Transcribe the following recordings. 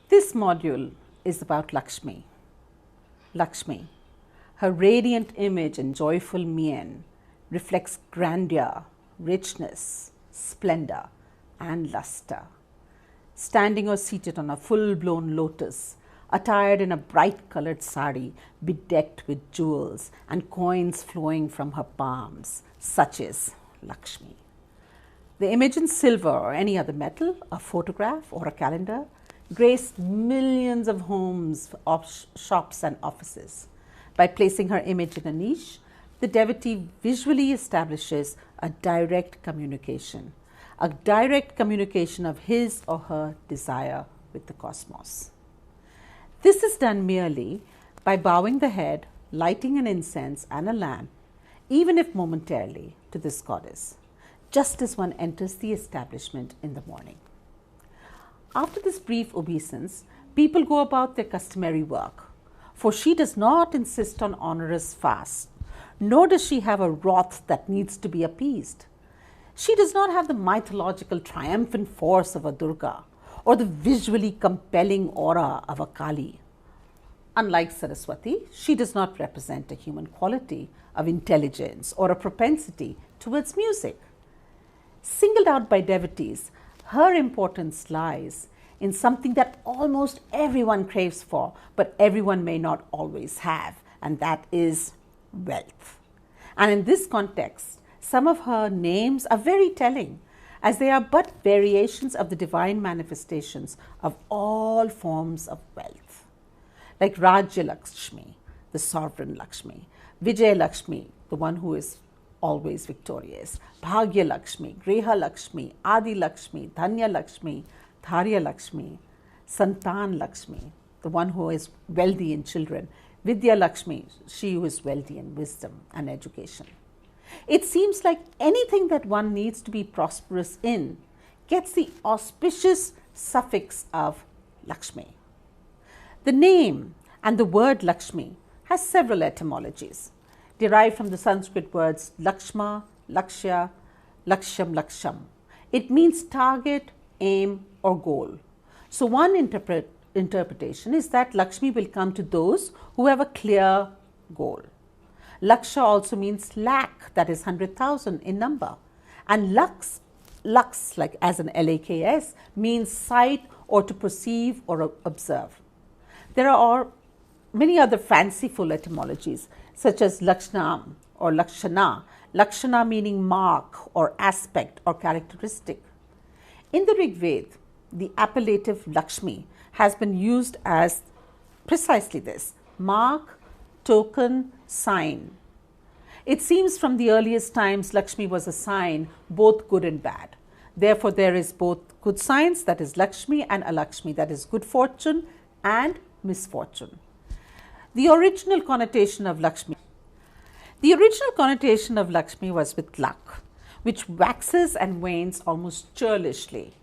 This module is about Lakshmi. Lakshmi, her radiant image and joyful mien reflects grandeur, richness, splendor, and luster. Standing or seated on a full-blown lotus, attired in a bright-colored sari, bedecked with jewels and coins flowing from her palms, such is Lakshmi. The image in silver or any other metal, a photograph or a calendar, graced millions of homes, shops and offices. By placing her image in a niche, the devotee visually establishes a direct communication of his or her desire with the cosmos. This is done merely by bowing the head, lighting an incense and a lamp, even if momentarily, to this goddess, just as one enters the establishment in the morning. After this brief obeisance, people go about their customary work, for she does not insist on onerous fast, nor does she have a wrath that needs to be appeased. She does not have the mythological triumphant force of a Durga or the visually compelling aura of a Kali. Unlike Saraswati, she does not represent a human quality of intelligence or a propensity towards music. Singled out by devotees, her importance lies in something that almost everyone craves for, but everyone may not always have, and that is wealth. And in this context, some of her names are very telling, as they are but variations of the divine manifestations of all forms of wealth. Like Rajya Lakshmi, the sovereign Lakshmi, Vijay Lakshmi, the one who is always victorious, Bhagya Lakshmi, Griha Lakshmi, Adi Lakshmi, Dhanya Lakshmi, Dharya Lakshmi, Santan Lakshmi, the one who is wealthy in children, Vidya Lakshmi, she who is wealthy in wisdom and education. It seems like anything that one needs to be prosperous in gets the auspicious suffix of Lakshmi. The name and the word Lakshmi has several etymologies, derived from the Sanskrit words Lakshma, Lakshya, Lakshyam, Laksham. It means target, aim, or goal. So one interpretation is that Lakshmi will come to those who have a clear goal. Laksha also means lakh, that is 100,000 in number. And lux, like as an LAKS, means sight or to perceive or observe. There are many other fanciful etymologies, such as Lakshnam or Lakshana, Lakshana meaning mark or aspect or characteristic. In the Rig Veda, the appellative Lakshmi has been used as precisely this, mark, token, sign. It seems from the earliest times Lakshmi was a sign, both good and bad. Therefore, there is both good signs, that is Lakshmi, and Alakshmi, that is good fortune and misfortune. The original connotation of Lakshmi was with luck, which waxes and wanes almost churlishly.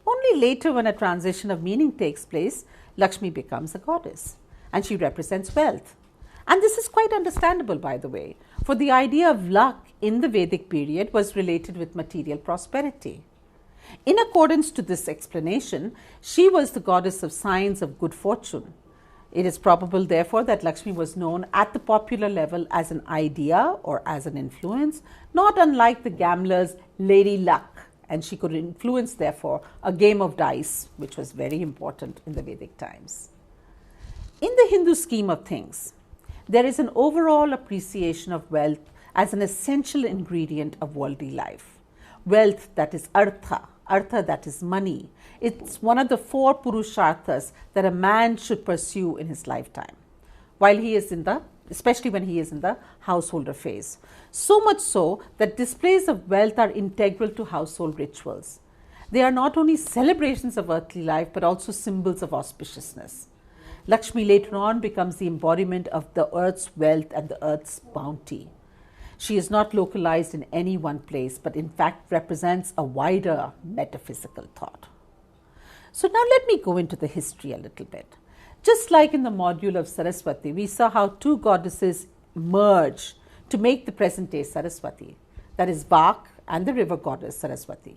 Only later, when a transition of meaning takes place, Lakshmi becomes a goddess, and she represents wealth. And this is quite understandable, by the way, for the idea of luck in the Vedic period was related with material prosperity. In accordance to this explanation, she was the goddess of signs of good fortune. It is probable, therefore, that Lakshmi was known at the popular level as an idea or as an influence, not unlike the gambler's Lady Luck, and she could influence, therefore, a game of dice, which was very important in the Vedic times. In the Hindu scheme of things, there is an overall appreciation of wealth as an essential ingredient of worldly life. Wealth, that is artha, that is money. It's one of the 4 purusharthas that a man should pursue in his lifetime, while he is especially when he is in the householder phase. So much so that displays of wealth are integral to household rituals. They are not only celebrations of earthly life, but also symbols of auspiciousness. Lakshmi later on becomes the embodiment of the earth's wealth and the earth's bounty. She is not localized in any one place, but in fact represents a wider metaphysical thought. So now let me go into the history a little bit. Just like in the module of Saraswati, we saw how 2 goddesses merge to make the present day Saraswati, that is Vak and the river goddess Saraswati.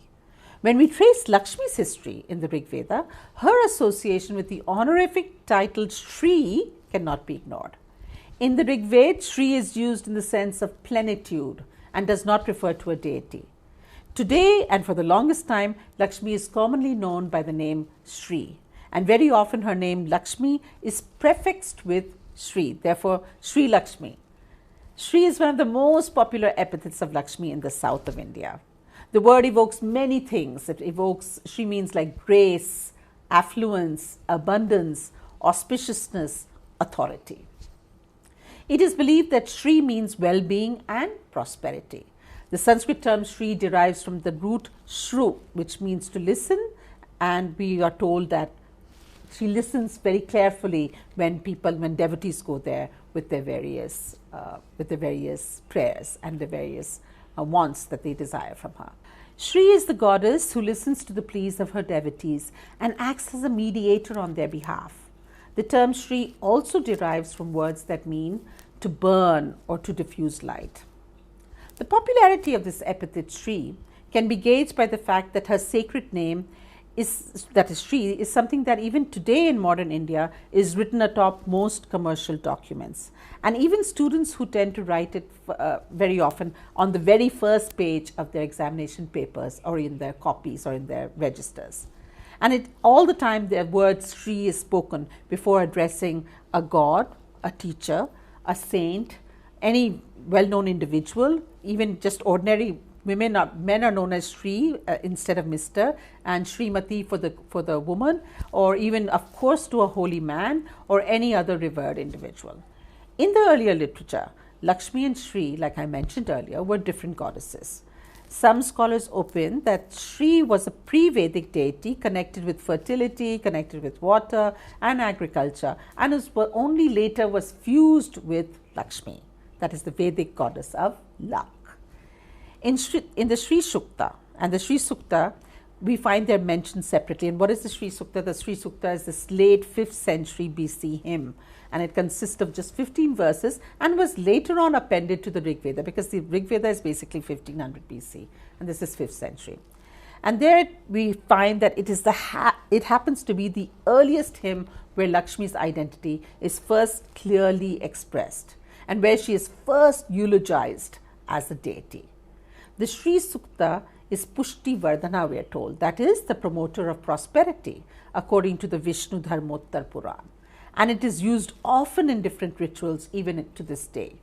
When we trace Lakshmi's history in the Rig Veda, her association with the honorific title Shri cannot be ignored. In the Rig Veda, Shri is used in the sense of plenitude and does not refer to a deity. Today, and for the longest time, Lakshmi is commonly known by the name Shri, and very often her name Lakshmi is prefixed with Shri, therefore Shri Lakshmi. Shri is one of the most popular epithets of Lakshmi in the south of India. The word evokes many things. It evokes, Shri means like grace, affluence, abundance, auspiciousness, authority. It is believed that Shri means well-being and prosperity. The Sanskrit term Shri derives from the root Shru, which means to listen, and we are told that she listens very carefully when devotees go there with their various prayers and the various wants that they desire from her. Shri is the goddess who listens to the pleas of her devotees and acts as a mediator on their behalf. The term Shri also derives from words that mean to burn or to diffuse light. The popularity of this epithet Shri can be gauged by the fact that her sacred name Shri is something that even today in modern India is written atop most commercial documents. And even students who tend to write it very often on the very first page of their examination papers or in their copies or in their registers. And all the time the word Shri is spoken before addressing a god, a teacher, a saint, any well-known individual, even just ordinary men are known as Shri instead of Mr. and Shrimati for the woman, or even of course to a holy man or any other revered individual. In the earlier literature, Lakshmi and Shri, like I mentioned earlier, were different goddesses. Some scholars opine that Shri was a pre-Vedic deity connected with fertility, connected with water and agriculture, and only later was fused with Lakshmi, that is the Vedic goddess of luck. In the Sri Sukta and the Sri Sukta, we find they're mentioned separately. And what is the Sri Sukta? The Sri Sukta is this late 5th century BC hymn, and it consists of just 15 verses and was later on appended to the Rig Veda, because the Rig Veda is basically 1500 BC and this is 5th century. And there we find that it happens to be the earliest hymn where Lakshmi's identity is first clearly expressed and where she is first eulogized as a deity. The Sri Sukta is Pushti Vardhana, we are told, that is the promoter of prosperity according to the Vishnu Dharmottar Puran, and it is used often in different rituals even to this day.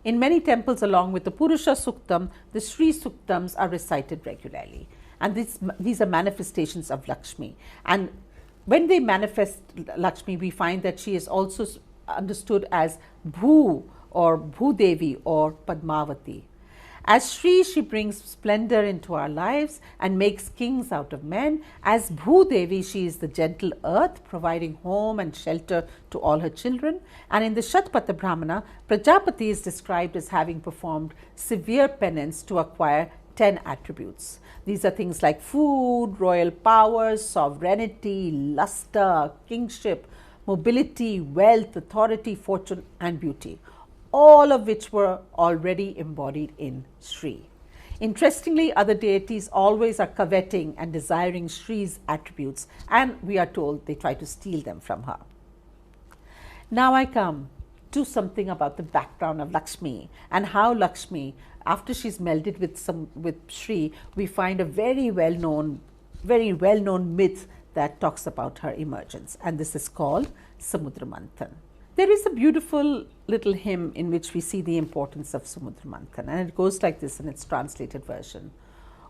In many temples, along with the Purusha Suktam, the Sri Suktams are recited regularly, and these are manifestations of Lakshmi. And when they manifest Lakshmi, we find that she is also understood as Bhu or Bhudevi or Padmavati. As Shri, she brings splendor into our lives and makes kings out of men. As Bhudevi, she is the gentle earth, providing home and shelter to all her children. And in the Shatpatha Brahmana, Prajapati is described as having performed severe penance to acquire 10 attributes. These are things like food, royal powers, sovereignty, luster, kingship, mobility, wealth, authority, fortune, and beauty, all of which were already embodied in Shri. Interestingly, other deities always are coveting and desiring Shri's attributes, and we are told they try to steal them from her. Now I come to something about the background of Lakshmi and how Lakshmi, after she's melded with Shri, we find a very well-known myth that talks about her emergence, and this is called Samudra Manthan. There is a beautiful little hymn in which we see the importance of Samudra Manthan, and it goes like this in its translated version.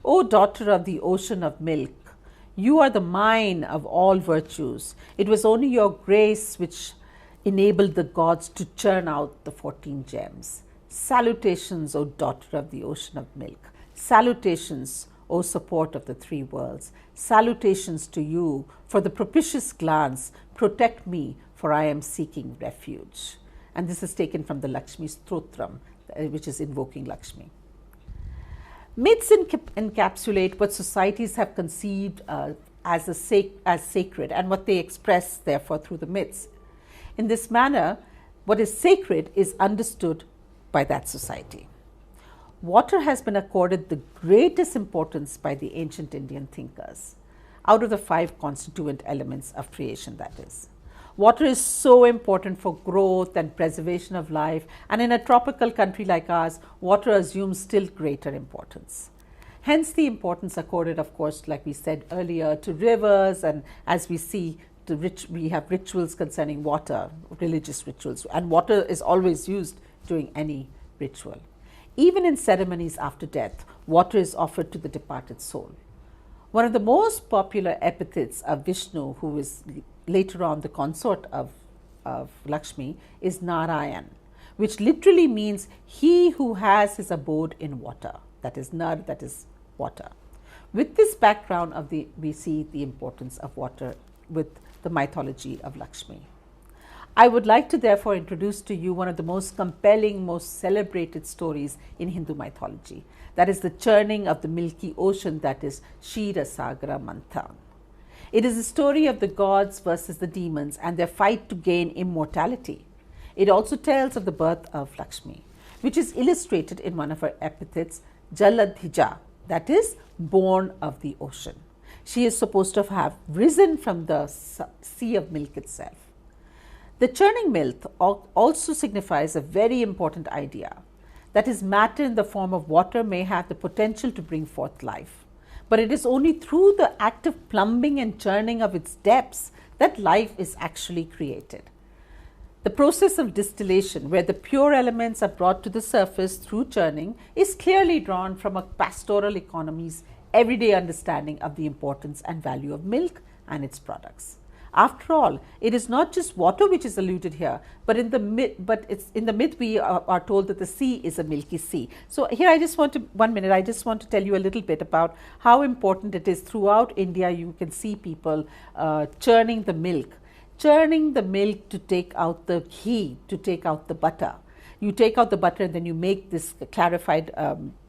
O daughter of the ocean of milk, you are the mine of all virtues. It was only your grace which enabled the gods to churn out the 14 gems. Salutations, O daughter of the ocean of milk. Salutations, O support of the three worlds. Salutations to you for the propitious glance. Protect me, for I am seeking refuge. And this is taken from the Lakshmi Stotram, which is invoking Lakshmi. Myths encapsulate what societies have conceived as sacred and what they express, therefore, through the myths. In this manner, what is sacred is understood by that society. water has been accorded the greatest importance by the ancient Indian thinkers, out of the 5 constituent elements of creation, that is. Water is so important for growth and preservation of life, and in a tropical country like ours, water assumes still greater importance. Hence the importance accorded, of course, like we said earlier, to rivers, and as we see, we have rituals concerning water, religious rituals, and water is always used during any ritual. Even in ceremonies after death, water is offered to the departed soul. One of the most popular epithets of Vishnu, who is later on the consort of Lakshmi, is Narayan, which literally means he who has his abode in water. That is Nar, that is water. With this background we see the importance of water with the mythology of Lakshmi. I would like to therefore introduce to you one of the most compelling, most celebrated stories in Hindu mythology. That is the churning of the milky ocean, that is Kshira Sagara Manthan. It is a story of the gods versus the demons and their fight to gain immortality. It also tells of the birth of Lakshmi, which is illustrated in one of her epithets, Jaladhija, that is born of the ocean. She is supposed to have risen from the sea of milk itself. The churning milk also signifies a very important idea, that is, matter in the form of water may have the potential to bring forth life, but it is only through the active plumbing and churning of its depths that life is actually created. The process of distillation, where the pure elements are brought to the surface through churning, is clearly drawn from a pastoral economy's everyday understanding of the importance and value of milk and its products. After all, it is not just water which is alluded here, but in the myth we are told that the sea is a milky sea. So here I just want to tell you a little bit about how important it is. Throughout India, you can see people churning the milk to take out the ghee, to take out the butter. You take out the butter and then you make this clarified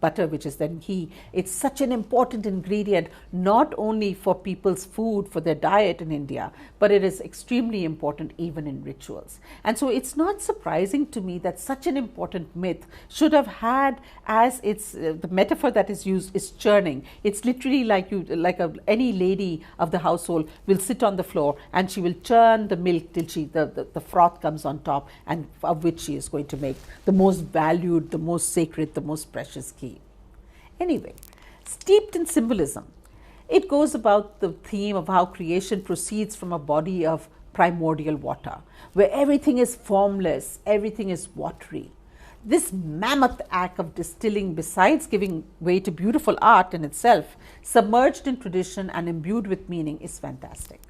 butter, which is then ghee. It's such an important ingredient, not only for people's food, for their diet in India, but it is extremely important even in rituals. And so it's not surprising to me that such an important myth should have had as its the metaphor that is used is churning. It's literally any lady of the household will sit on the floor and she will churn the milk till the froth comes on top, and of which she is going to make the most valued, the most sacred, the most precious ghee. Anyway, steeped in symbolism, it goes about the theme of how creation proceeds from a body of primordial water, where everything is formless, everything is watery. This mammoth act of distilling, besides giving way to beautiful art in itself, submerged in tradition and imbued with meaning, is fantastic.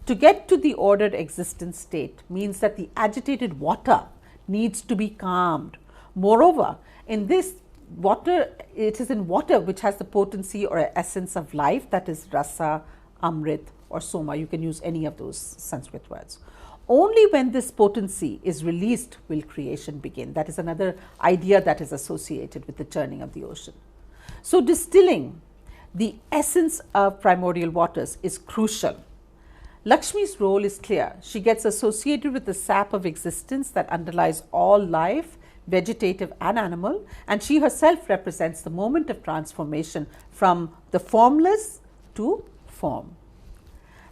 To get to the ordered existence state means that the agitated water needs to be calmed. Moreover, in this water, it is in water which has the potency or essence of life, that is rasa, amrit or soma. You can use any of those Sanskrit words. Only when this potency is released will creation begin. That is another idea that is associated with the churning of the ocean. So distilling the essence of primordial waters is crucial. Lakshmi's role is clear. She gets associated with the sap of existence that underlies all life, vegetative and animal, and she herself represents the moment of transformation from the formless to form.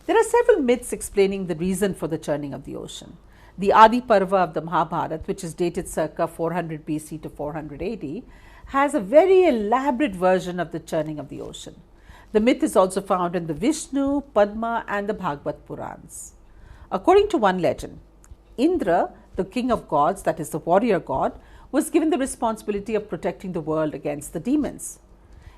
There are several myths explaining the reason for the churning of the ocean. The Adi Parva of the Mahabharata, which is dated circa 400 BC to 400 AD, has a very elaborate version of the churning of the ocean. The myth is also found in the Vishnu, Padma and the Bhagavad Purans. According to one legend, Indra, the king of gods, that is the warrior god, was given the responsibility of protecting the world against the demons.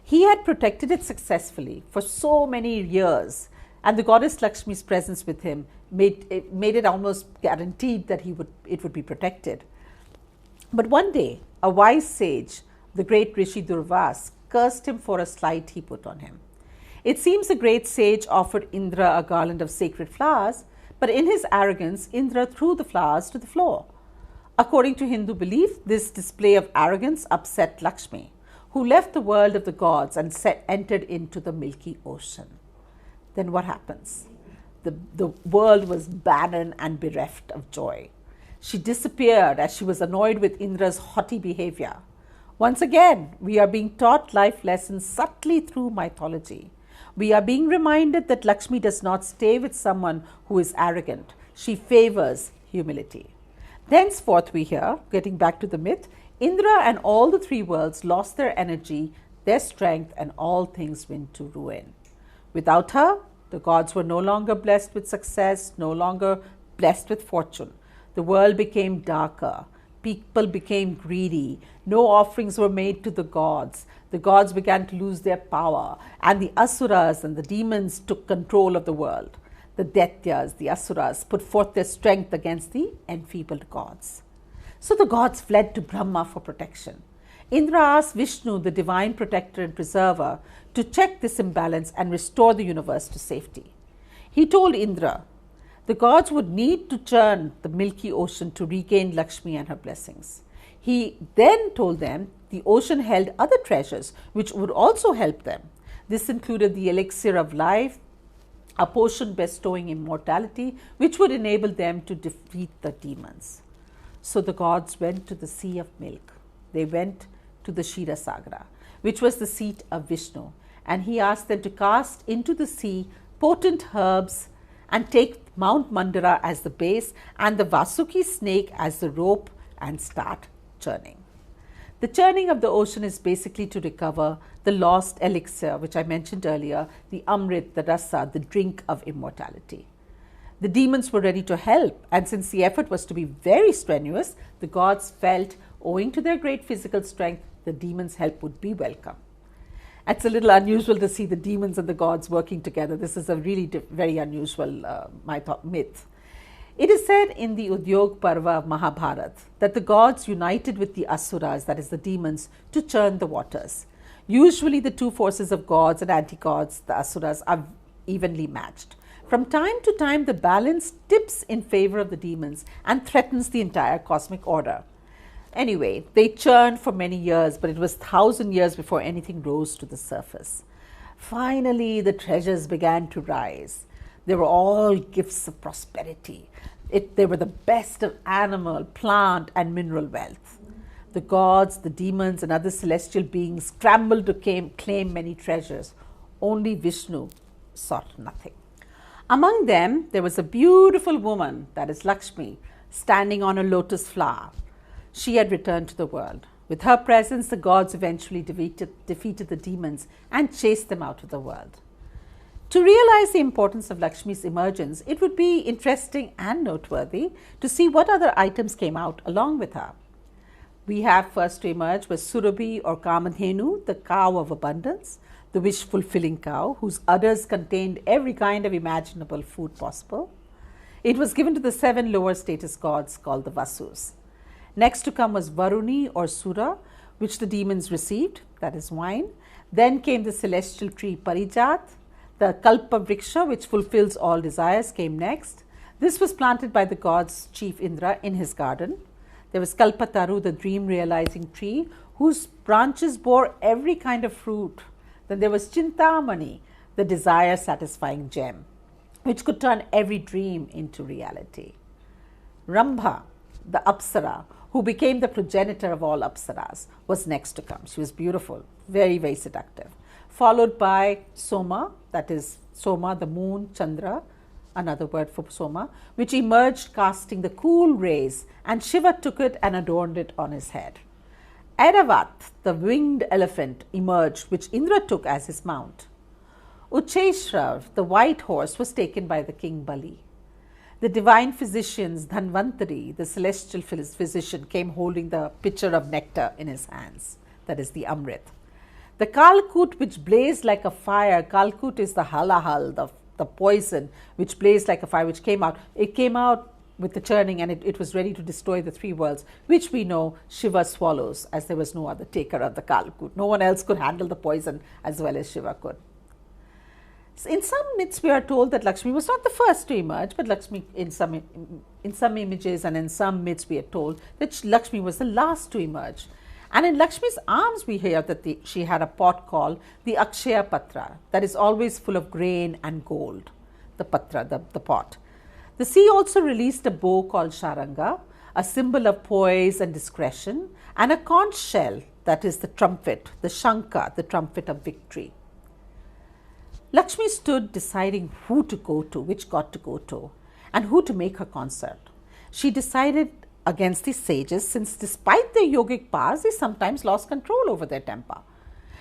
He had protected it successfully for so many years, and the goddess Lakshmi's presence with him made it almost guaranteed that it would be protected. But one day, a wise sage, the great Rishi Durvas, cursed him for a slight he put on him. It seems the great sage offered Indra a garland of sacred flowers, but in his arrogance, Indra threw the flowers to the floor. According to Hindu belief, this display of arrogance upset Lakshmi, who left the world of the gods and entered into the milky ocean. Then what happens? The world was barren and bereft of joy. She disappeared as she was annoyed with Indra's haughty behavior. Once again, we are being taught life lessons subtly through mythology. We are being reminded that Lakshmi does not stay with someone who is arrogant. She favors humility. Thenceforth, we hear, getting back to the myth, Indra and all the three worlds lost their energy, their strength, and all things went to ruin. Without her, the gods were no longer blessed with success, no longer blessed with fortune. The world became darker. People became greedy. No offerings were made to the gods. The gods began to lose their power, and the asuras and the demons took control of the world. The Daityas, the asuras, put forth their strength against the enfeebled gods. So the gods fled to Brahma for protection. Indra asked Vishnu, the divine protector and preserver, to check this imbalance and restore the universe to safety. He told Indra the gods would need to churn the milky ocean to regain Lakshmi and her blessings. He then told them the ocean held other treasures which would also help them. This included the elixir of life, a potion bestowing immortality, which would enable them to defeat the demons. So the gods went to the sea of milk. They went to the Kshirosagar, which was the seat of Vishnu, and he asked them to cast into the sea potent herbs and take Mount Mandara as the base and the Vasuki snake as the rope and start churning. The churning of the ocean is basically to recover the lost elixir, which I mentioned earlier, the Amrit, the Rasa, the drink of immortality. The demons were ready to help, and since the effort was to be very strenuous, the gods felt, owing to their great physical strength, the demons' help would be welcome. It's a little unusual to see the demons and the gods working together. This is a really very unusual myth. It is said in the Udyog Parva of Mahabharata that the gods united with the asuras, that is the demons, to churn the waters. Usually the two forces of gods and anti-gods, the asuras, are evenly matched. From time to time, the balance tips in favor of the demons and threatens the entire cosmic order. Anyway, they churned for many years, but it was 1,000 years before anything rose to the surface. Finally, the treasures began to rise. They were all gifts of prosperity. They were the best of animal, plant, and mineral wealth. The gods, the demons, and other celestial beings scrambled to claim many treasures. Only Vishnu sought nothing. Among them, there was a beautiful woman, that is Lakshmi, standing on a lotus flower. She had returned to the world. With her presence, the gods eventually defeated the demons and chased them out of the world. To realize the importance of Lakshmi's emergence, it would be interesting and noteworthy to see what other items came out along with her. We have first to emerge was Surabhi or Kamadhenu, the cow of abundance, the wish-fulfilling cow, whose udders contained every kind of imaginable food possible. It was given to the 7 lower status gods called the Vasus. Next to come was Varuni or Sura, which the demons received, that is wine. Then came the celestial tree Parijat. The Kalpa Vriksha, which fulfills all desires, came next. This was planted by the god's chief Indra in his garden. There was Kalpataru, the dream-realizing tree, whose branches bore every kind of fruit. Then there was Chintamani, the desire-satisfying gem, which could turn every dream into reality. Rambha, the Apsara, who became the progenitor of all Apsaras, was next to come. She was beautiful, very, very seductive. Followed by Soma, that is Soma, the moon, Chandra, another word for Soma, which emerged casting the cool rays, and Shiva took it and adorned it on his head. Airavat, the winged elephant, emerged, which Indra took as his mount. Ucheshrav, the white horse, was taken by the king Bali. The divine physicians, Dhanvantari, the celestial physician, came holding the pitcher of nectar in his hands, that is the Amrit. The Kalkut, which blazed like a fire, Kalkut is the halahal, the poison, which blazed like a fire, which came out. It came out with the churning, and it was ready to destroy the 3 worlds, which we know Shiva swallows, as there was no other taker of the Kalkut. No one else could handle the poison as well as Shiva could. In some myths, we are told that Lakshmi was not the first to emerge, but Lakshmi, in some images and in some myths, we are told that Lakshmi was the last to emerge. And in Lakshmi's arms, we hear that she had a pot called the Akshaya Patra, that is always full of grain and gold, the patra, the pot. The sea also released a bow called Sharanga, a symbol of poise and discretion, and a conch shell, that is the trumpet, the Shankha, the trumpet of victory. Lakshmi stood deciding who to go to, which god to go to, and who to make her consort. She decided against the sages, since despite their yogic powers, they sometimes lost control over their temper.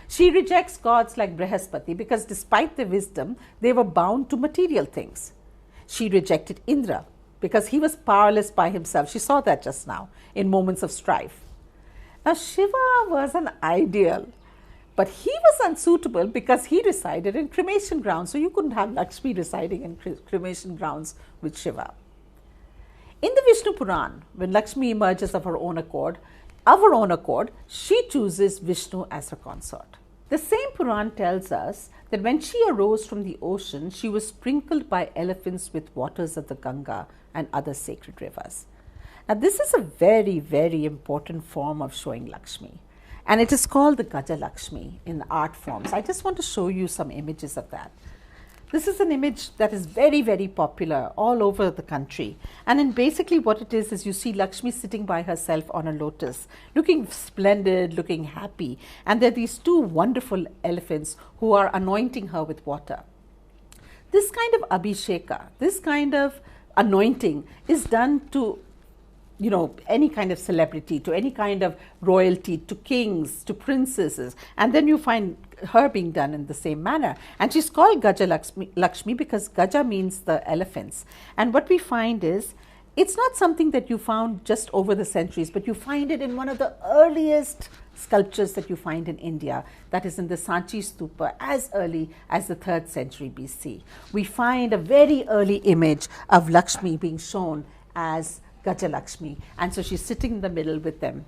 She rejects gods like Brihaspati because despite their wisdom, they were bound to material things. She rejected Indra because he was powerless by himself. She saw that just now in moments of strife. Now, Shiva was an ideal, but he was unsuitable because he resided in cremation grounds. So you couldn't have Lakshmi residing in cremation grounds with Shiva. In the Vishnu Puran, when Lakshmi emerges of her own accord, she chooses Vishnu as her consort. The same Puran tells us that when she arose from the ocean, she was sprinkled by elephants with waters of the Ganga and other sacred rivers. Now, this is a very, very important form of showing Lakshmi, and it is called the Gaja Lakshmi in art forms. I just want to show you some images of that. This is an image that is very, very popular all over the country. And in basically what it is you see Lakshmi sitting by herself on a lotus, looking splendid, looking happy. And there are these two wonderful elephants who are anointing her with water. This kind of abhisheka, this kind of anointing is done to any kind of celebrity, to any kind of royalty, to kings, to princesses. And then you find her being done in the same manner. And she's called Gaja Lakshmi because Gaja means the elephants. And what we find is, it's not something that you found just over the centuries, but you find it in one of the earliest sculptures that you find in India, that is in the Sanchi Stupa, as early as the 3rd century BC. We find a very early image of Lakshmi being shown as Gaja Lakshmi, and so she's sitting in the middle with them,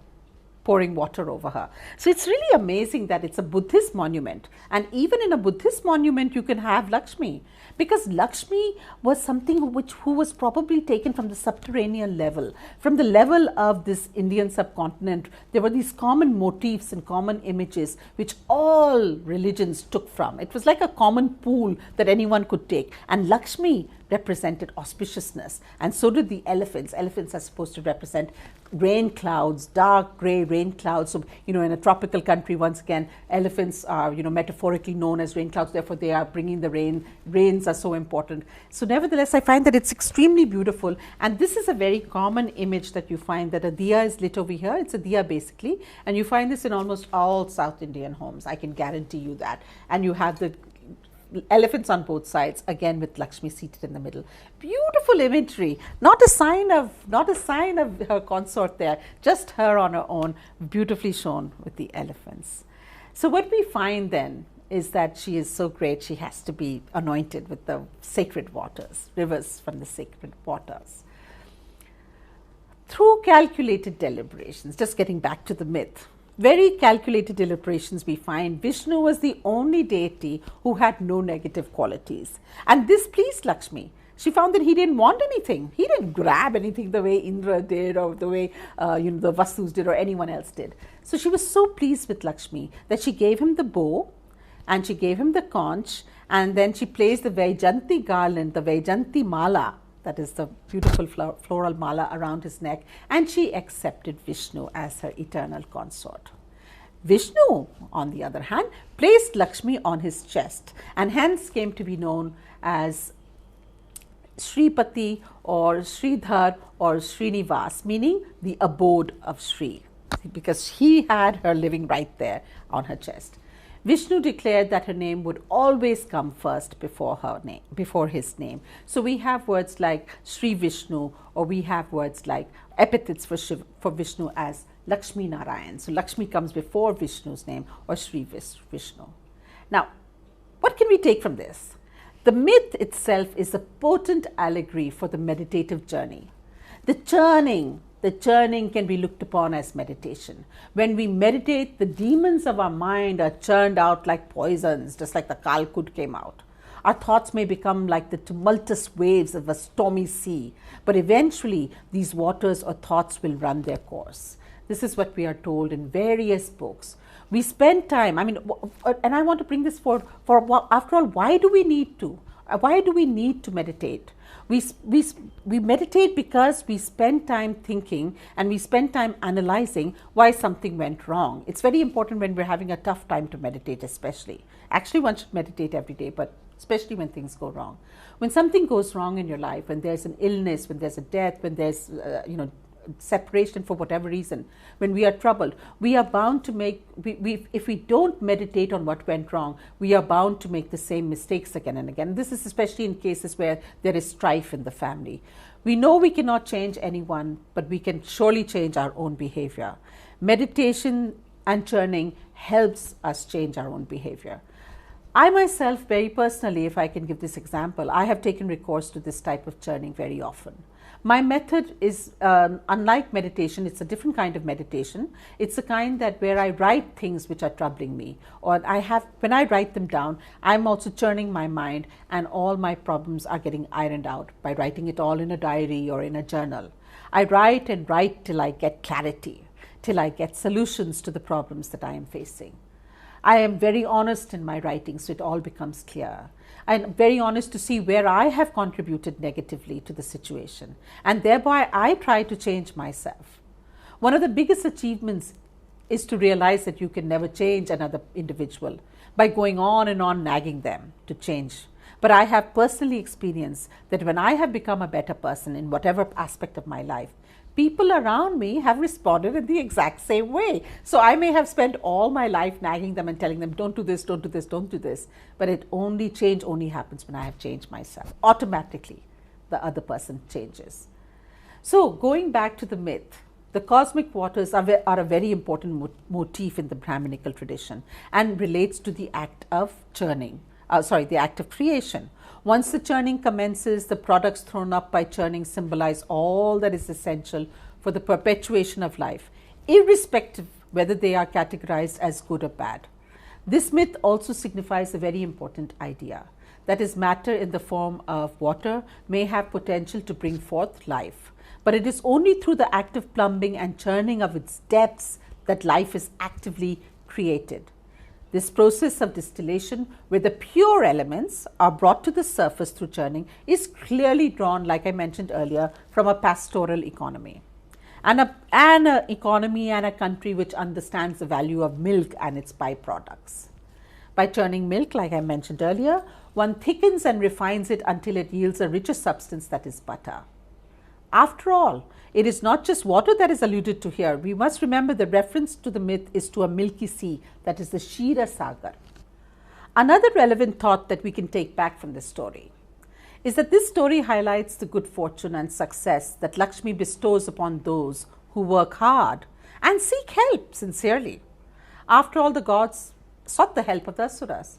pouring water over her. So it's really amazing that it's a Buddhist monument, and even in a Buddhist monument you can have Lakshmi, because Lakshmi was something who was probably taken from the subterranean level, from the level of this Indian subcontinent. There were these common motifs and common images which all religions took from. It was like a common pool that anyone could take, and Lakshmi represented auspiciousness, and so did the elephants. Elephants are supposed to represent rain clouds, dark grey rain clouds. So, in a tropical country, once again, elephants are, metaphorically known as rain clouds. Therefore, they are bringing the rain. Rains are so important. So, nevertheless, I find that it's extremely beautiful. And this is a very common image that you find, that a diya is lit over here. It's a diya basically. And you find this in almost all South Indian homes. I can guarantee you that. And you have the elephants on both sides, again with Lakshmi seated in the middle. Beautiful imagery, not a sign of her consort there, just her on her own, beautifully shown with the elephants. So what we find then is that she is so great, she has to be anointed with the sacred waters, rivers from the sacred waters. Through calculated deliberations, just getting back to the myth, very calculated deliberations, we find Vishnu was the only deity who had no negative qualities. And this pleased Lakshmi. She found that he didn't want anything. He didn't grab anything the way Indra did, or the way the Vasus did, or anyone else did. So she was so pleased with Lakshmi that she gave him the bow, and she gave him the conch, and then she placed the Vaijanti garland, the Vaijanti mala, that is the beautiful floral mala around his neck, and she accepted Vishnu as her eternal consort. Vishnu, on the other hand, placed Lakshmi on his chest, and hence came to be known as Shripati or Sridhar or Srinivas, meaning the abode of Sri, because he had her living right there on her chest. Vishnu declared that her name would always come first before his name. So we have words like Sri Vishnu, or we have words like epithets for Vishnu as Lakshmi Narayan. So Lakshmi comes before Vishnu's name, or Sri Vishnu. Now, what can we take from this? The myth itself is a potent allegory for the meditative journey. The churning can be looked upon as meditation. When we meditate, the demons of our mind are churned out like poisons, just like the Kalkut came out. Our thoughts may become like the tumultuous waves of a stormy sea, but eventually these waters or thoughts will run their course. This is what we are told in various books. We spend time, and I want to bring this forward, after all, why do we need to? Why do we need to meditate? We meditate because we spend time thinking and we spend time analyzing why something went wrong. It's very important when we're having a tough time to meditate, especially. Actually, one should meditate every day, but especially when things go wrong. When something goes wrong in your life, when there's an illness, when there's a death, when there's, separation for whatever reason, when we are troubled, we are bound to make, if we don't meditate on what went wrong, we are bound to make the same mistakes again and again. This is especially in cases where there is strife in the family. We know we cannot change anyone, but we can surely change our own behavior. Meditation and churning helps us change our own behavior. I myself, very personally, if I can give this example, I have taken recourse to this type of churning very often. My method is unlike meditation. It's a different kind of meditation. It's a kind that where I write things which are troubling me, or when I write them down, I'm also churning my mind, and all my problems are getting ironed out by writing it all in a diary or in a journal. I write and write till I get clarity, till I get solutions to the problems that I am facing. I am very honest in my writing, so it all becomes clear. I'm very honest to see where I have contributed negatively to the situation, and thereby I try to change myself. One of the biggest achievements is to realize that you can never change another individual by going on and on nagging them to change. But I have personally experienced that when I have become a better person in whatever aspect of my life, people around me have responded in the exact same way. So I may have spent all my life nagging them and telling them, don't do this, don't do this, don't do this. But change only happens when I have changed myself. Automatically, the other person changes. So going back to the myth, the cosmic waters are a very important motif in the Brahminical tradition and relates to the act of churning. The act of creation. Once the churning commences, the products thrown up by churning symbolize all that is essential for the perpetuation of life, irrespective whether they are categorized as good or bad. This myth also signifies a very important idea, that is, matter in the form of water may have potential to bring forth life, but it is only through the active plumbing and churning of its depths that life is actively created. This process of distillation, where the pure elements are brought to the surface through churning, is clearly drawn, like I mentioned earlier, from a pastoral economy. And an economy and a country which understands the value of milk and its byproducts. By churning milk, like I mentioned earlier, one thickens and refines it until it yields a richer substance that is butter. After all, it is not just water that is alluded to here. We must remember the reference to the myth is to a milky sea, that is the Shira Sagar. Another relevant thought that we can take back from this story is that this story highlights the good fortune and success that Lakshmi bestows upon those who work hard and seek help sincerely. After all, the gods sought the help of the Asuras.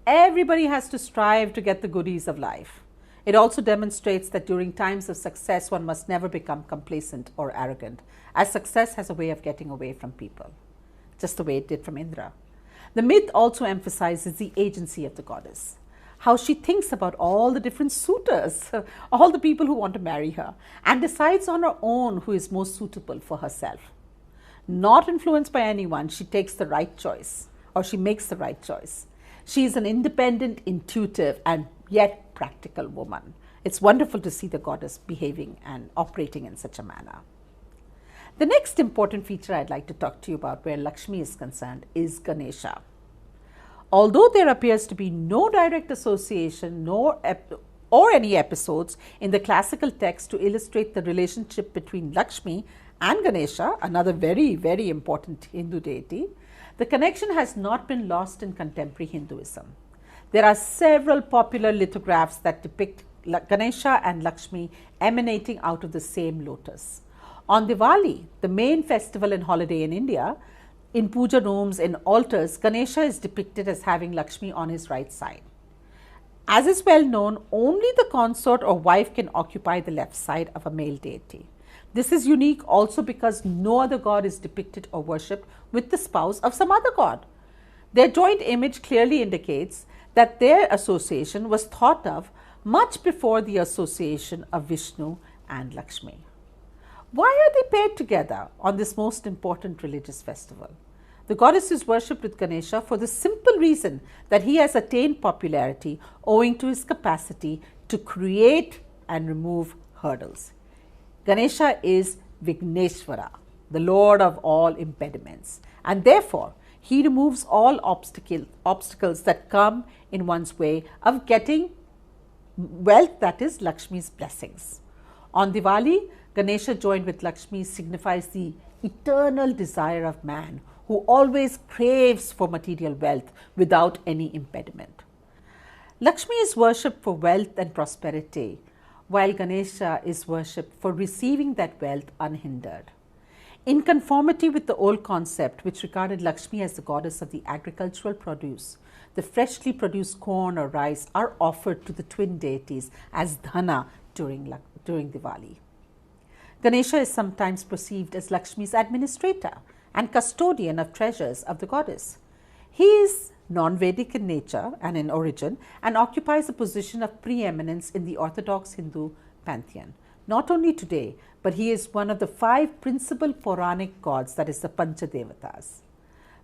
Everybody has to strive to get the goodies of life. It also demonstrates that during times of success, one must never become complacent or arrogant, as success has a way of getting away from people, just the way it did from Indra. The myth also emphasizes the agency of the goddess, how she thinks about all the different suitors, all the people who want to marry her, and decides on her own who is most suitable for herself. Not influenced by anyone, she takes the right choice, or she makes the right choice. She is an independent, intuitive, and yet practical woman. It's wonderful to see the goddess behaving and operating in such a manner. The next important feature I'd like to talk to you about where Lakshmi is concerned is Ganesha. Although there appears to be no direct association or any episodes in the classical text to illustrate the relationship between Lakshmi and Ganesha, another very, very important Hindu deity, the connection has not been lost in contemporary Hinduism. There are several popular lithographs that depict Ganesha and Lakshmi emanating out of the same lotus. On Diwali, the main festival and holiday in India, in puja rooms, in altars, Ganesha is depicted as having Lakshmi on his right side. As is well known, only the consort or wife can occupy the left side of a male deity. This is unique also because no other god is depicted or worshipped with the spouse of some other god. Their joint image clearly indicates that their association was thought of much before the association of Vishnu and Lakshmi. Why are they paired together on this most important religious festival? The goddess is worshipped with Ganesha for the simple reason that he has attained popularity owing to his capacity to create and remove hurdles. Ganesha is Vigneshwara, the lord of all impediments, and therefore he removes all obstacles that come in one's way of getting wealth, that is Lakshmi's blessings. On Diwali, Ganesha joined with Lakshmi signifies the eternal desire of man who always craves for material wealth without any impediment. Lakshmi is worshipped for wealth and prosperity, while Ganesha is worshipped for receiving that wealth unhindered. In conformity with the old concept, which regarded Lakshmi as the goddess of the agricultural produce, the freshly produced corn or rice are offered to the twin deities as dhana during Diwali. Ganesha is sometimes perceived as Lakshmi's administrator and custodian of treasures of the goddess. He is non-Vedic in nature and in origin and occupies a position of preeminence in the Orthodox Hindu pantheon. Not only today, but he is one of the 5 principal Puranic gods, that is the Panchadevatas.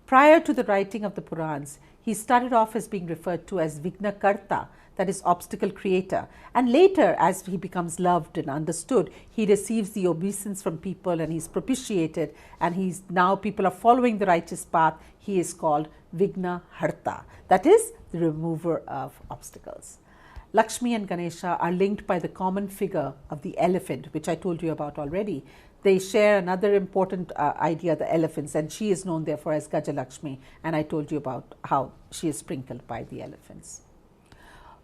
Prior to the writing of the Purans, he started off as being referred to as Vignakarta, that is obstacle creator, and later as he becomes loved and understood, he receives the obeisance from people and he's propitiated, and now people are following the righteous path. He is called Vignaharta, that is the remover of obstacles. Lakshmi and Ganesha are linked by the common figure of the elephant, which I told you about already. They share another important idea, the elephants, and she is known therefore as Gajalakshmi, and I told you about how she is sprinkled by the elephants.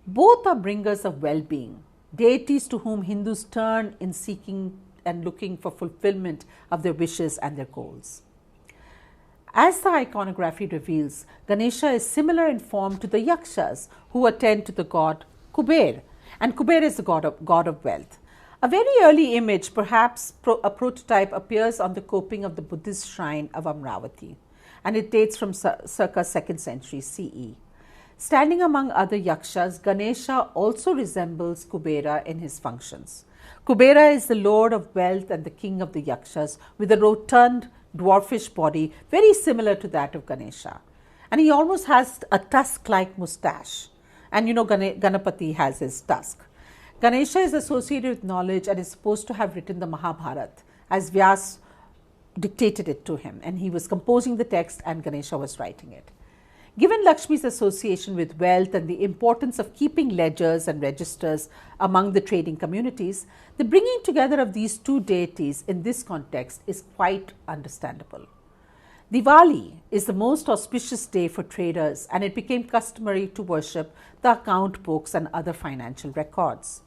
Both are bringers of well-being, deities to whom Hindus turn in seeking and looking for fulfillment of their wishes and their goals. As the iconography reveals, Ganesha is similar in form to the Yakshas who attend to the god Kuber, and Kuber is the god of wealth. A very early image, perhaps a prototype, appears on the coping of the Buddhist shrine of Amravati, and it dates from circa 2nd century CE. Standing among other Yakshas, Ganesha also resembles Kubera in his functions. Kubera is the lord of wealth and the king of the Yakshas, with a rotund, dwarfish body very similar to that of Ganesha. And he almost has a tusk-like mustache. And you know, Ganapati has his tusk. Ganesha is associated with knowledge and is supposed to have written the Mahabharata, as Vyas dictated it to him, and he was composing the text and Ganesha was writing it. Given Lakshmi's association with wealth and the importance of keeping ledgers and registers among the trading communities, the bringing together of these two deities in this context is quite understandable. Diwali is the most auspicious day for traders, and it became customary to worship the account books and other financial records.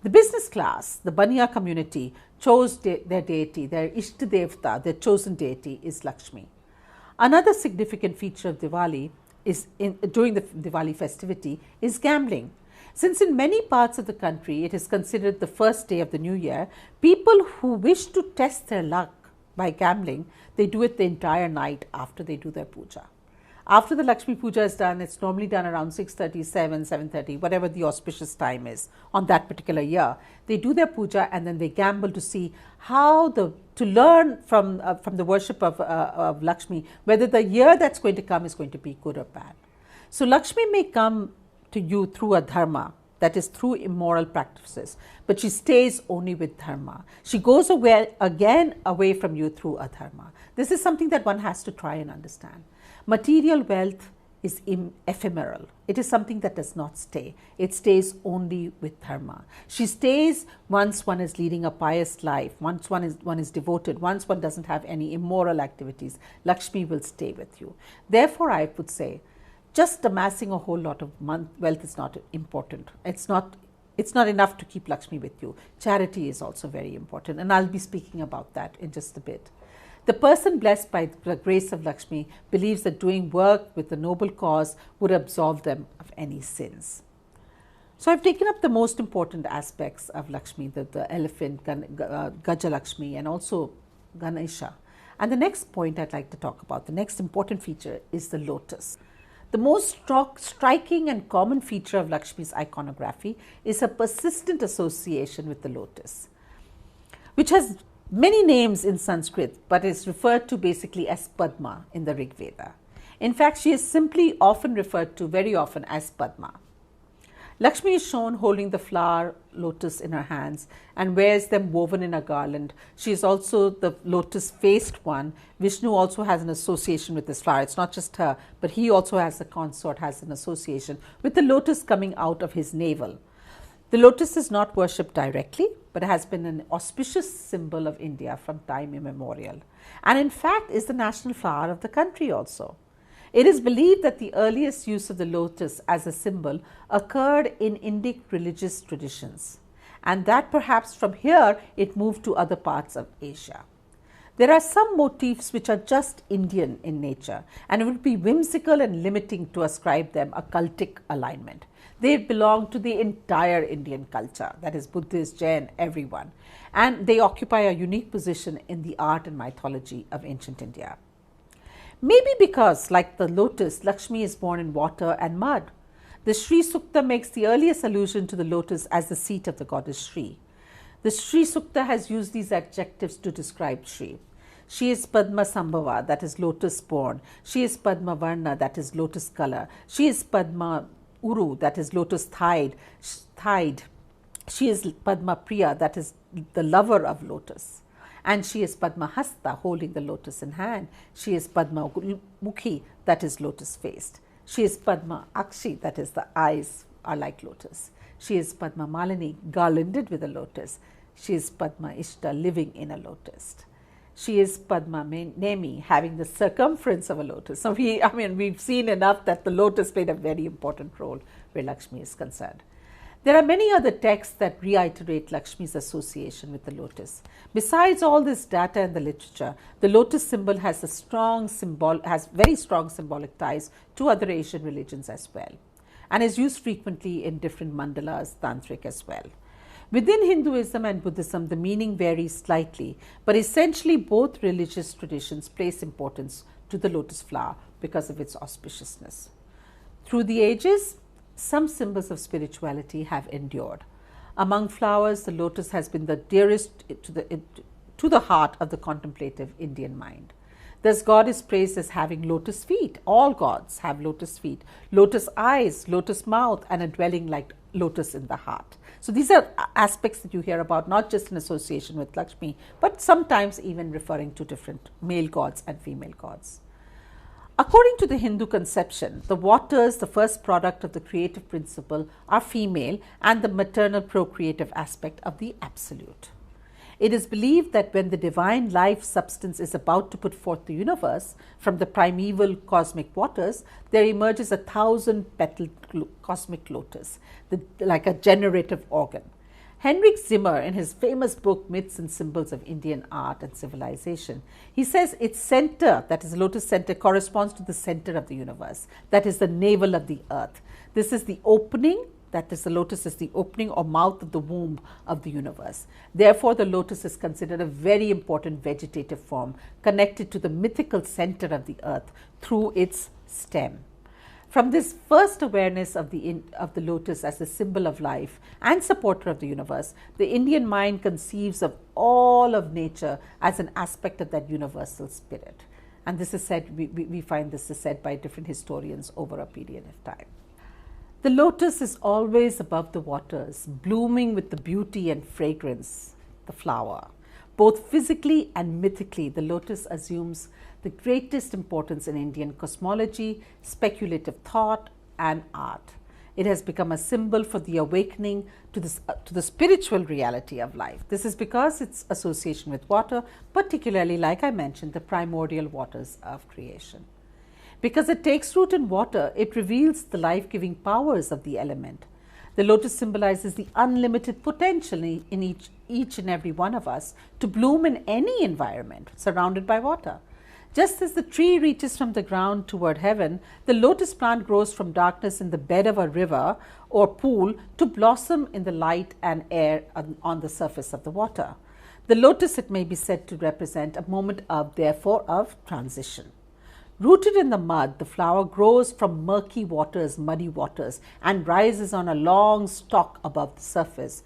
The business class, the Baniya community, chose their deity, their Ishtadevta, their chosen deity is Lakshmi. Another significant feature of Diwali during the Diwali festivity is gambling. Since in many parts of the country it is considered the first day of the new year, people who wish to test their luck by gambling, they do it the entire night after they do their puja. After the Lakshmi puja is done, it's normally done around 6:30, 7:30, whatever the auspicious time is on that particular year. They do their puja and then they gamble to see to learn from the worship of Lakshmi, whether the year that's going to come is going to be good or bad. So Lakshmi may come to you through a dharma, that is through immoral practices, but she stays only with dharma. She goes again away from you through adharma. This is something that one has to try and understand. Material wealth is ephemeral. It is something that does not stay. It stays only with dharma. She stays once one is leading a pious life, once one is devoted, once one doesn't have any immoral activities. Lakshmi will stay with you. Therefore, I would say, just amassing a whole lot of wealth is not important. It's not enough to keep Lakshmi with you. Charity is also very important, and I'll be speaking about that in just a bit. The person blessed by the grace of Lakshmi believes that doing work with a noble cause would absolve them of any sins. So I've taken up the most important aspects of Lakshmi, the elephant, Gajalakshmi, and also Ganesha. And the next point I'd like to talk about, the next important feature, is the lotus. The most striking and common feature of Lakshmi's iconography is her persistent association with the lotus, which has many names in Sanskrit, but is referred to basically as Padma in the Rig Veda. In fact, she is simply often referred to very often as Padma. Lakshmi is shown holding the flower lotus in her hands and wears them woven in a garland. She is also the lotus-faced one. Vishnu also has an association with this flower. It's not just her, but he also has a consort, has an association with the lotus coming out of his navel. The lotus is not worshipped directly, but has been an auspicious symbol of India from time immemorial, and in fact is the national flower of the country also. It is believed that the earliest use of the lotus as a symbol occurred in Indic religious traditions, and that perhaps from here it moved to other parts of Asia. There are some motifs which are just Indian in nature, and it would be whimsical and limiting to ascribe them a cultic alignment. They belong to the entire Indian culture, that is Buddhist, Jain, everyone, and they occupy a unique position in the art and mythology of ancient India. Maybe because, like the lotus, Lakshmi is born in water and mud. The Sri Sukta makes the earliest allusion to the lotus as the seat of the goddess Sri. The Sri Sukta has used these adjectives to describe Sri. She is Padma Sambhava, that is lotus born. She is Padma Varna, that is lotus color. She is Padma Uru, that is lotus thighed. She is Padma Priya, that is the lover of lotus. And she is Padma Hasta, holding the lotus in hand. She is Padma Mukhi, that is lotus faced. She is Padma Akshi, that is the eyes are like lotus. She is Padma Malini, garlanded with a lotus. She is Padma Ishta, living in a lotus. She is Padma Nemi, having the circumference of a lotus. So we've seen enough that the lotus played a very important role where Lakshmi is concerned. There are many other texts that reiterate Lakshmi's association with the lotus. Besides all this data in the literature, the lotus symbol has very strong symbolic ties to other Asian religions as well, and is used frequently in different mandalas, tantric as well. Within Hinduism and Buddhism, the meaning varies slightly, but essentially both religious traditions place importance to the lotus flower because of its auspiciousness. Through the ages, some symbols of spirituality have endured. Among flowers, the lotus has been the dearest to the heart of the contemplative Indian mind. Thus, God is praised as having lotus feet. All gods have lotus feet, lotus eyes, lotus mouth, and a dwelling like lotus in the heart. So these are aspects that you hear about, not just in association with Lakshmi, but sometimes even referring to different male gods and female gods. According to the Hindu conception, the waters, the first product of the creative principle, are female and the maternal procreative aspect of the absolute. It is believed that when the divine life substance is about to put forth the universe from the primeval cosmic waters, there emerges 1,000-petaled cosmic lotus, like a generative organ. Henrik Zimmer, in his famous book Myths and Symbols of Indian Art and Civilization, he says its center, that is the lotus center, corresponds to the center of the universe, that is the navel of the earth. This is the opening, that is the lotus is the opening or mouth of the womb of the universe. Therefore, the lotus is considered a very important vegetative form connected to the mythical center of the earth through its stem. From this first awareness of the lotus as a symbol of life and supporter of the universe, the Indian mind conceives of all of nature as an aspect of that universal spirit. And this is said, we find this is said by different historians over a period of time. The lotus is always above the waters, blooming with the beauty and fragrance, the flower. Both physically and mythically, the lotus assumes the greatest importance in Indian cosmology, speculative thought, and art. It has become a symbol for the awakening to the spiritual reality of life. This is because its association with water, particularly, like I mentioned, the primordial waters of creation. Because it takes root in water, it reveals the life-giving powers of the element. The lotus symbolizes the unlimited potential in each and every one of us to bloom in any environment surrounded by water. Just as the tree reaches from the ground toward heaven, the lotus plant grows from darkness in the bed of a river or pool to blossom in the light and air on the surface of the water. The lotus, it may be said to represent a moment of transition. Rooted in the mud, the flower grows from muddy waters, and rises on a long stalk above the surface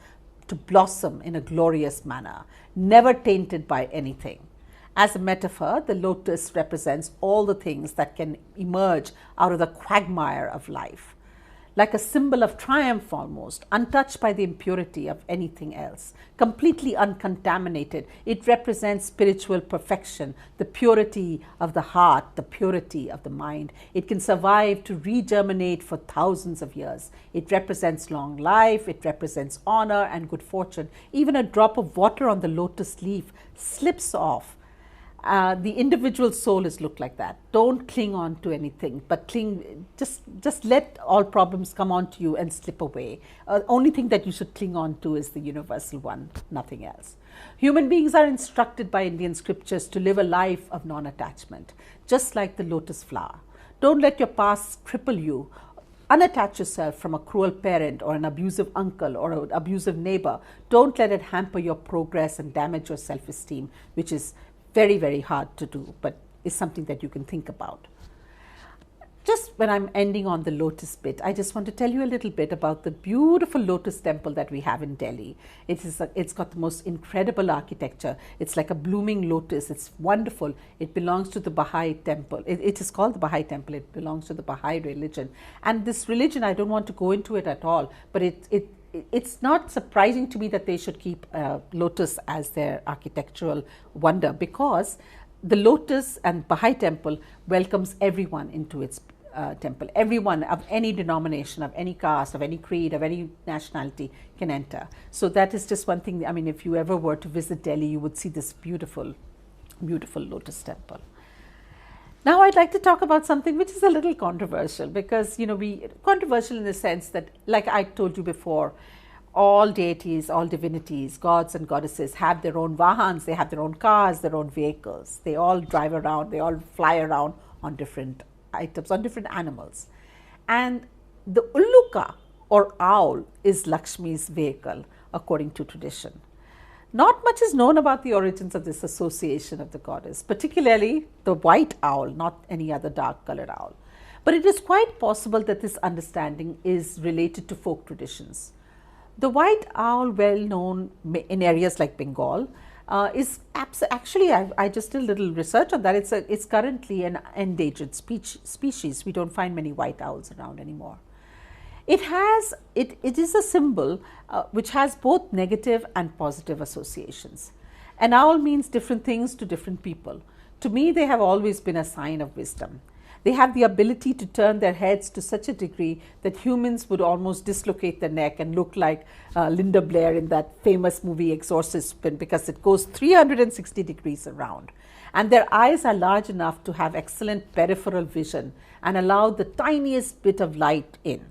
to blossom in a glorious manner, never tainted by anything. As a metaphor, the lotus represents all the things that can emerge out of the quagmire of life. Like a symbol of triumph almost, untouched by the impurity of anything else, completely uncontaminated, it represents spiritual perfection, the purity of the heart, the purity of the mind. It can survive to regerminate for thousands of years. It represents long life, it represents honor and good fortune. Even a drop of water on the lotus leaf slips off. The individual soul is looked like that. Don't cling on to anything, but just let all problems come on to you and slip away. Only thing that you should cling on to is the universal one, nothing else. Human beings are instructed by Indian scriptures to live a life of non-attachment, just like the lotus flower. Don't let your past cripple you. Unattach yourself from a cruel parent or an abusive uncle or an abusive neighbor. Don't let it hamper your progress and damage your self-esteem, which is very, very hard to do, but is something that you can think about. Just when I'm ending on the lotus bit, I just want to tell you a little bit about the beautiful lotus temple that we have in Delhi. It's got the most incredible architecture. It's like a blooming lotus. It's wonderful. It belongs to the Baha'i temple. It is called the Baha'i temple. It belongs to the Baha'i religion. And this religion, I don't want to go into it at all, but it's not surprising to me that they should keep lotus as their architectural wonder, because the lotus and Baha'i temple welcomes everyone into its temple. Everyone of any denomination, of any caste, of any creed, of any nationality can enter. So that is just one thing. I mean, if you ever were to visit Delhi, you would see this beautiful, beautiful lotus temple. Now I'd like to talk about something which is a little controversial, because, controversial in the sense that, like I told you before, all deities, all divinities, gods and goddesses have their own vahans, they have their own cars, their own vehicles. They all drive around, they all fly around on different items, on different animals. And the ulluka or owl is Lakshmi's vehicle, according to tradition. Not much is known about the origins of this association of the goddess, particularly the white owl, not any other dark colored owl. But it is quite possible that this understanding is related to folk traditions. The white owl, well known in areas like Bengal, is actually, I just did a little research on that. It's currently an endangered species. We don't find many white owls around anymore. It is a symbol which has both negative and positive associations. An owl means different things to different people. To me, they have always been a sign of wisdom. They have the ability to turn their heads to such a degree that humans would almost dislocate their neck and look like Linda Blair in that famous movie Exorcist, because it goes 360 degrees around. And their eyes are large enough to have excellent peripheral vision and allow the tiniest bit of light in.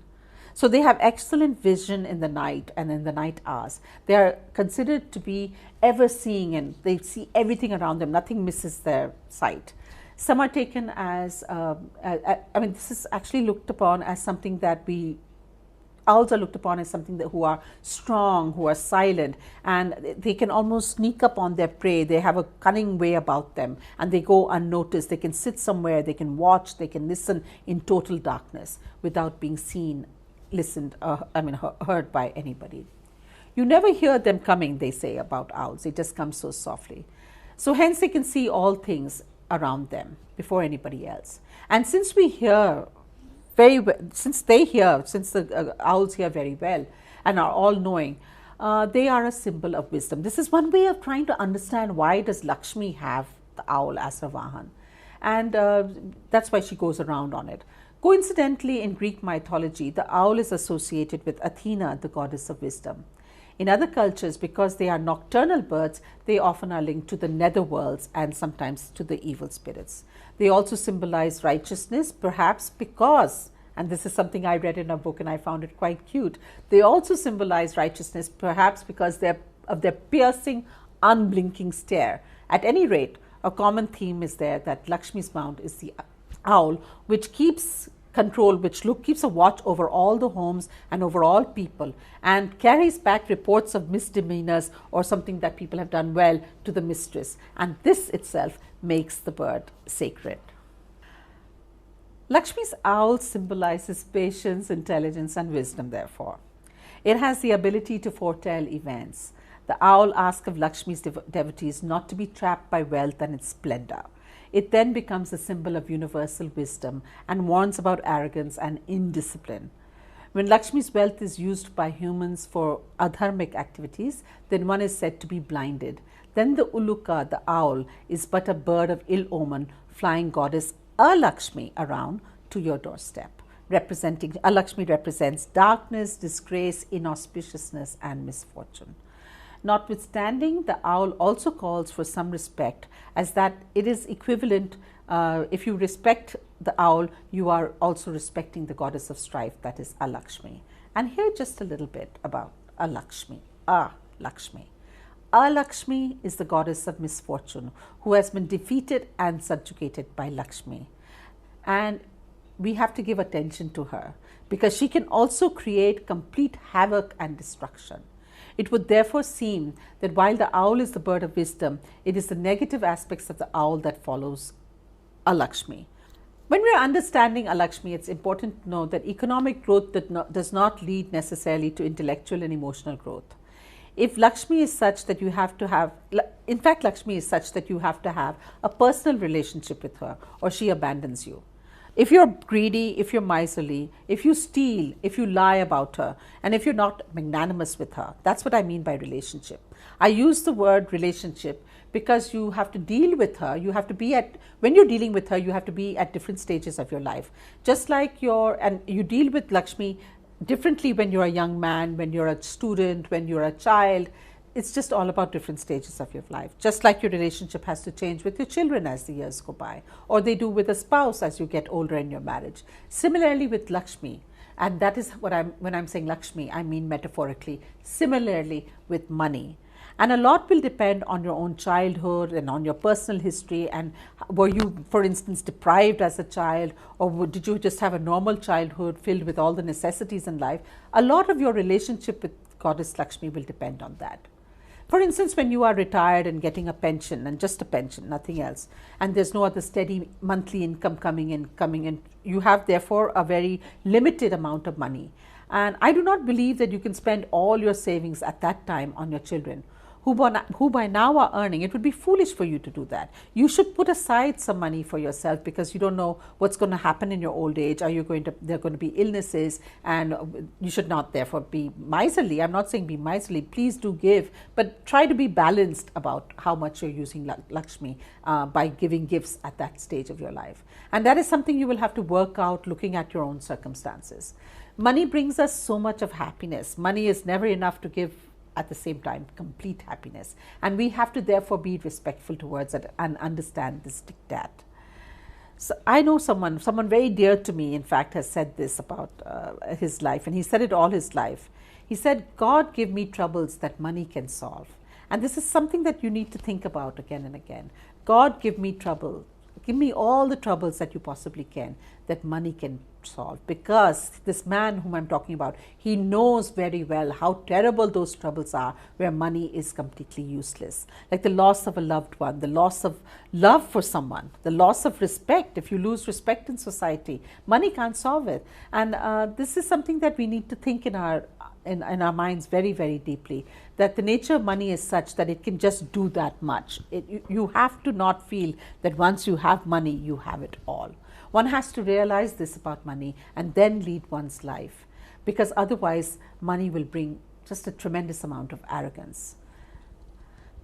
So they have excellent vision in the night and in the night hours. They are considered to be ever seeing, and they see everything around them. Nothing misses their sight. Some are taken as, this is actually looked upon as something that owls are looked upon as something who are strong, who are silent, and they can almost sneak up on their prey. They have a cunning way about them, and they go unnoticed. They can sit somewhere, they can watch, they can listen in total darkness without being seen, heard by anybody. You never hear them coming, they say about owls. They just come so softly. So hence they can see all things around them before anybody else. And since we hear very well, since the owls hear very well and are all knowing, they are a symbol of wisdom. This is one way of trying to understand why does Lakshmi have the owl as her vahan. And that's why she goes around on it. Coincidentally, in Greek mythology, the owl is associated with Athena, the goddess of wisdom. In other cultures, because they are nocturnal birds, they often are linked to the netherworlds and sometimes to the evil spirits. They also symbolize righteousness, perhaps because, and this is something I read in a book and I found it quite cute, they also symbolize righteousness, perhaps because of their piercing, unblinking stare. At any rate, a common theme is there that Lakshmi's mount is the owl, which keeps control, keeps a watch over all the homes and over all people, and carries back reports of misdemeanors or something that people have done well to the mistress. And this itself makes the bird sacred. Lakshmi's owl symbolizes patience, intelligence, and wisdom, therefore. It has the ability to foretell events. The owl asks of Lakshmi's devotees not to be trapped by wealth and its splendor. It then becomes a symbol of universal wisdom and warns about arrogance and indiscipline. When Lakshmi's wealth is used by humans for adharmic activities, then one is said to be blinded. Then the Uluka, the owl, is but a bird of ill omen, flying goddess Lakshmi around to your doorstep. Lakshmi represents darkness, disgrace, inauspiciousness, and misfortune. Notwithstanding, the owl also calls for some respect, as that it is equivalent. If you respect the owl, you are also respecting the goddess of strife, that is Lakshmi. And here just a little bit about Lakshmi. Lakshmi. Lakshmi is the goddess of misfortune who has been defeated and subjugated by Lakshmi. And we have to give attention to her because she can also create complete havoc and destruction. It would therefore seem that while the owl is the bird of wisdom, it is the negative aspects of the owl that follows Lakshmi. When we are understanding Lakshmi, it's important to know that economic growth does not lead necessarily to intellectual and emotional growth. If Lakshmi is such that you have to have, in fact, Lakshmi is such that you have to have a personal relationship with her or she abandons you. If you're greedy, if you're miserly, if you steal, if you lie about her, and if you're not magnanimous with her, that's what I mean by relationship. I use the word relationship because you have to deal with her. You have to be when you're dealing with her, you have to be at different stages of your life. Just like and you deal with Lakshmi differently when you're a young man, when you're a student, when you're a child. It's just all about different stages of your life. Just like your relationship has to change with your children as the years go by, or they do with a spouse as you get older in your marriage. Similarly with Lakshmi, and that is what when I'm saying Lakshmi, I mean metaphorically. Similarly with money. And a lot will depend on your own childhood and on your personal history, and were you, for instance, deprived as a child, or did you just have a normal childhood filled with all the necessities in life? A lot of your relationship with Goddess Lakshmi will depend on that. For instance, when you are retired and getting a pension, and just a pension, nothing else, and there's no other steady monthly income coming in, you have therefore a very limited amount of money. And I do not believe that you can spend all your savings at that time on your children, who by now are earning. It would be foolish for you to do that. You should put aside some money for yourself because you don't know what's going to happen in your old age. There are going to be illnesses, and you should not therefore be miserly. I'm not saying be miserly. Please do give, but try to be balanced about how much you're using Lakshmi by giving gifts at that stage of your life. And that is something you will have to work out looking at your own circumstances. Money brings us so much of happiness. Money is never enough to give at the same time complete happiness, and we have to therefore be respectful towards it and understand this diktat. So I know someone very dear to me, in fact, has said this about his life, and he said it all his life. He said, God give me troubles that money can solve. And this is something that you need to think about again and again. God give me trouble. Give me all the troubles that you possibly can, that money can solve. Because this man whom I'm talking about, he knows very well how terrible those troubles are where money is completely useless. Like the loss of a loved one, the loss of love for someone, the loss of respect. If you lose respect in society, money can't solve it. And this is something that we need to think in our minds very, very deeply, that the nature of money is such that it can just do that much. You have to not feel that once you have money, you have it all. One has to realize this about money and then lead one's life, because otherwise money will bring just a tremendous amount of arrogance.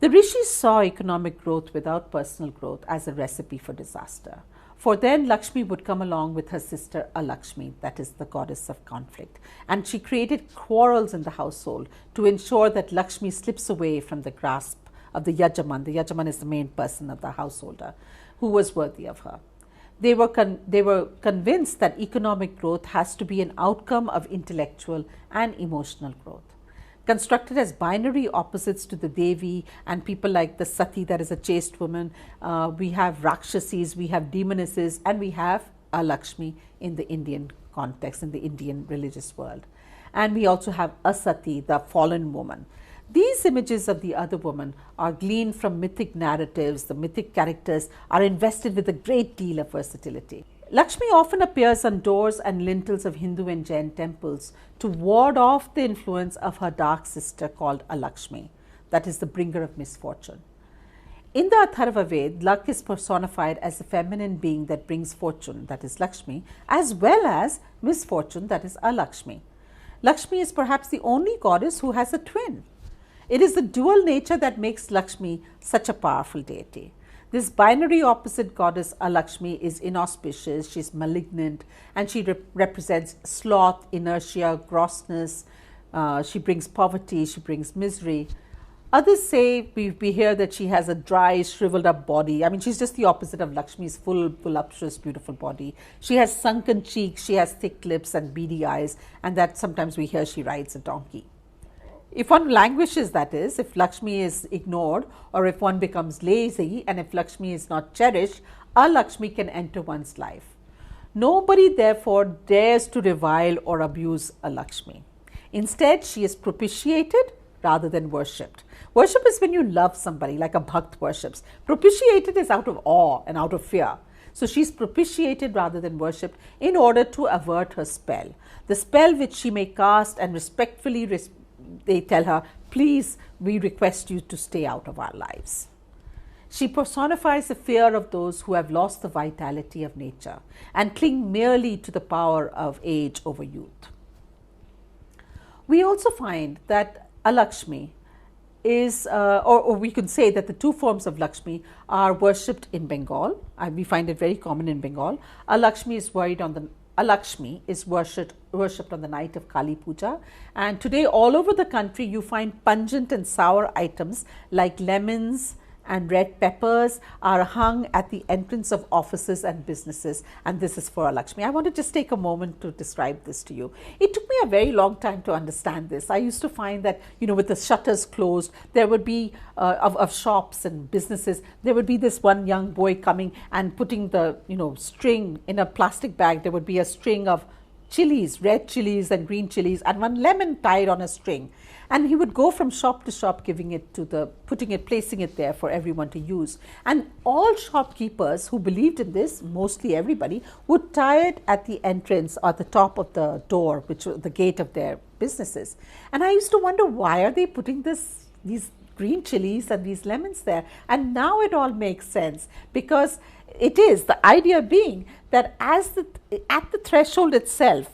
The rishis saw economic growth without personal growth as a recipe for disaster. For then Lakshmi would come along with her sister Lakshmi, that is the goddess of conflict, and she created quarrels in the household to ensure that Lakshmi slips away from the grasp of the Yajaman. The Yajaman is the main person of the householder who was worthy of her. They were convinced that economic growth has to be an outcome of intellectual and emotional growth. Constructed as binary opposites to the Devi and people like the Sati, that is a chaste woman, we have Rakshasis, we have demonesses, and we have Lakshmi in the Indian context, in the Indian religious world. And we also have Asati, the fallen woman. These images of the other woman are gleaned from mythic narratives. The mythic characters are invested with a great deal of versatility. Lakshmi often appears on doors and lintels of Hindu and Jain temples to ward off the influence of her dark sister called Alakshmi, that is, the bringer of misfortune. In the Atharva Ved, luck is personified as the feminine being that brings fortune, that is Lakshmi, as well as misfortune, that is Alakshmi. Lakshmi is perhaps the only goddess who has a twin. It is the dual nature that makes Lakshmi such a powerful deity. This binary opposite goddess Alakshmi is inauspicious, she is malignant, and she represents sloth, inertia, grossness. She brings poverty, she brings misery. Others say, we hear that she has a dry, shriveled up body. I mean, she's just the opposite of Lakshmi's full, voluptuous, beautiful body. She has sunken cheeks, she has thick lips and beady eyes, and that sometimes we hear she rides a donkey. If one languishes, that is, if Lakshmi is ignored, or if one becomes lazy, and if Lakshmi is not cherished, a Lakshmi can enter one's life. Nobody, therefore, dares to revile or abuse a Lakshmi. Instead, she is propitiated rather than worshipped. Worship is when you love somebody, like a bhakt worships. Propitiated is out of awe and out of fear. So she's propitiated rather than worshipped in order to avert her spell. The spell which she may cast, and respectfully they tell her, please, we request you to stay out of our lives. She personifies the fear of those who have lost the vitality of nature and cling merely to the power of age over youth. We also find that Alakshmi is, or we could say that the two forms of Lakshmi are worshipped in Bengal. We find it very common in Bengal. Alakshmi is worshipped on the night of Kali Puja, and today all over the country you find pungent and sour items like lemons and red peppers are hung at the entrance of offices and businesses, and this is for Lakshmi. I want to just take a moment to describe this to you. It took me a very long time to understand this. I used to find that, with the shutters closed, there would be, of shops and businesses, there would be this one young boy coming and putting the, string in a plastic bag. There would be a string of chilies, red chilies and green chilies, and one lemon tied on a string. And he would go from shop to shop, placing it there for everyone to use. And all shopkeepers who believed in this, mostly everybody, would tie it at the entrance or the top of the door, which was the gate of their businesses. And I used to wonder, why are they putting these green chilies and these lemons there? And now it all makes sense, because it is the idea being that at the threshold itself,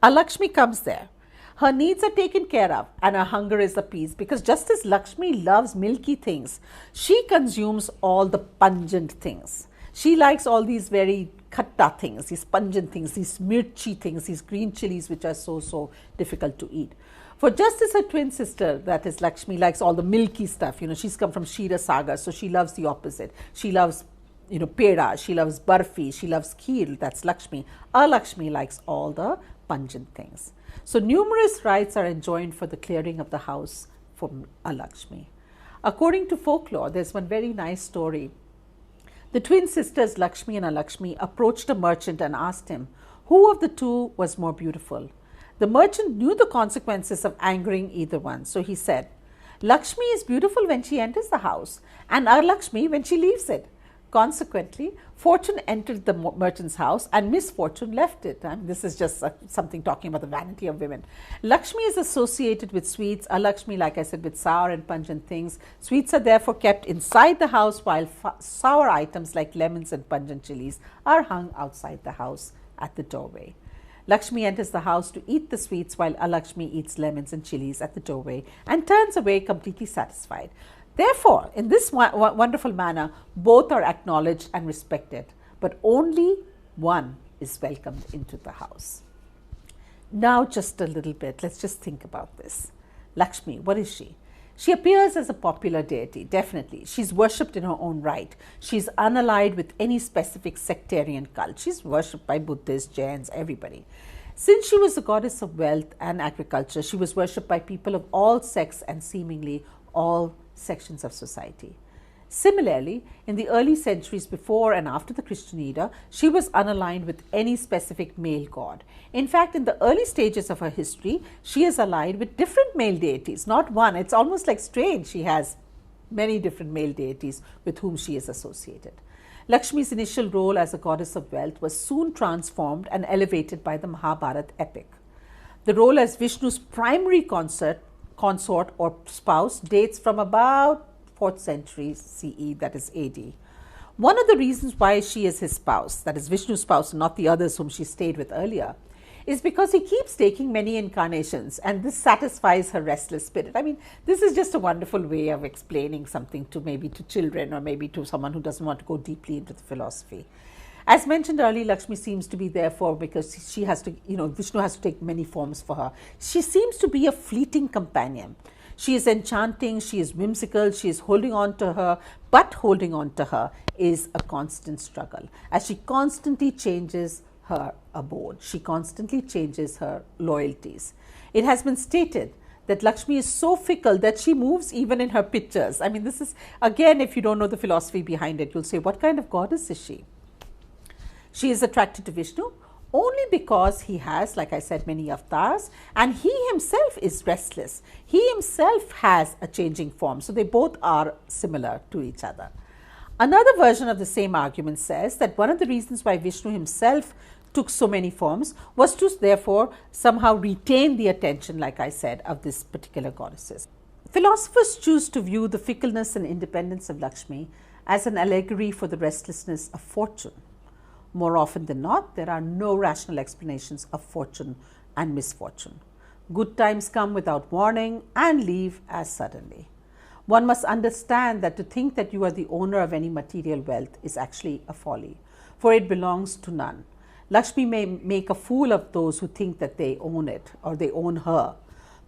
a Lakshmi comes there. Her needs are taken care of and her hunger is appeased, because just as Lakshmi loves milky things, she consumes all the pungent things. She likes all these very khatta things, these pungent things, these mirchi things, these green chilies which are so difficult to eat. For just as her twin sister, that is Lakshmi, likes all the milky stuff, she's come from Shira Sagar, so she loves the opposite. She loves peda, she loves barfi, she loves kheer, that's Lakshmi. Lakshmi likes all the pungent things. So numerous rites are enjoined for the clearing of the house for Lakshmi. According to folklore, there's one very nice story. The twin sisters Lakshmi and Alakshmi approached a merchant and asked him, who of the two was more beautiful? The merchant knew the consequences of angering either one, so he said, Lakshmi is beautiful when she enters the house, and Lakshmi when she leaves it. Consequently, fortune entered the merchant's house and misfortune left it. And this is just something talking about the vanity of women. Lakshmi is associated with sweets. Lakshmi, like I said, with sour and pungent things. Sweets are therefore kept inside the house, while sour items like lemons and pungent chilies are hung outside the house at the doorway. Lakshmi enters the house to eat the sweets, while Alakshmi eats lemons and chilies at the doorway and turns away completely satisfied. Therefore, in this wonderful manner, both are acknowledged and respected, but only one is welcomed into the house. Now, just a little bit, let's just think about this. Lakshmi, what is she? She appears as a popular deity, definitely. She's worshipped in her own right. She's unallied with any specific sectarian cult. She's worshipped by Buddhists, Jains, everybody. Since she was the goddess of wealth and agriculture, she was worshipped by people of all sects and seemingly all sections of society. Similarly, in the early centuries before and after the Christian era, she was unaligned with any specific male god. In fact, in the early stages of her history, she is allied with different male deities, not one. It's almost like strange. She has many different male deities with whom she is associated. Lakshmi's initial role as a goddess of wealth was soon transformed and elevated by the Mahabharata epic. The role as Vishnu's primary consort or spouse dates from about 4th century CE, that is AD. One of the reasons why she is his spouse, that is Vishnu's spouse, not the others whom she stayed with earlier, is because he keeps taking many incarnations, and this satisfies her restless spirit. I mean, this is just a wonderful way of explaining something to maybe to children or maybe to someone who doesn't want to go deeply into the philosophy. As mentioned earlier, Lakshmi seems to be therefore because she has to, Vishnu has to take many forms for her. She seems to be a fleeting companion. She is enchanting, she is whimsical, she is holding on to her, but holding on to her is a constant struggle as she constantly changes her abode. She constantly changes her loyalties. It has been stated that Lakshmi is so fickle that she moves even in her pictures. I mean, this is, again, if you don't know the philosophy behind it, you'll say, what kind of goddess is she? She is attracted to Vishnu only because he has, like I said, many avatars, and he himself is restless. He himself has a changing form, so they both are similar to each other. Another version of the same argument says that one of the reasons why Vishnu himself took so many forms was to therefore somehow retain the attention, like I said, of this particular goddesses. Philosophers choose to view the fickleness and independence of Lakshmi as an allegory for the restlessness of fortune. More often than not, there are no rational explanations of fortune and misfortune. Good times come without warning and leave as suddenly. One must understand that to think that you are the owner of any material wealth is actually a folly, for it belongs to none. Lakshmi may make a fool of those who think that they own it or they own her.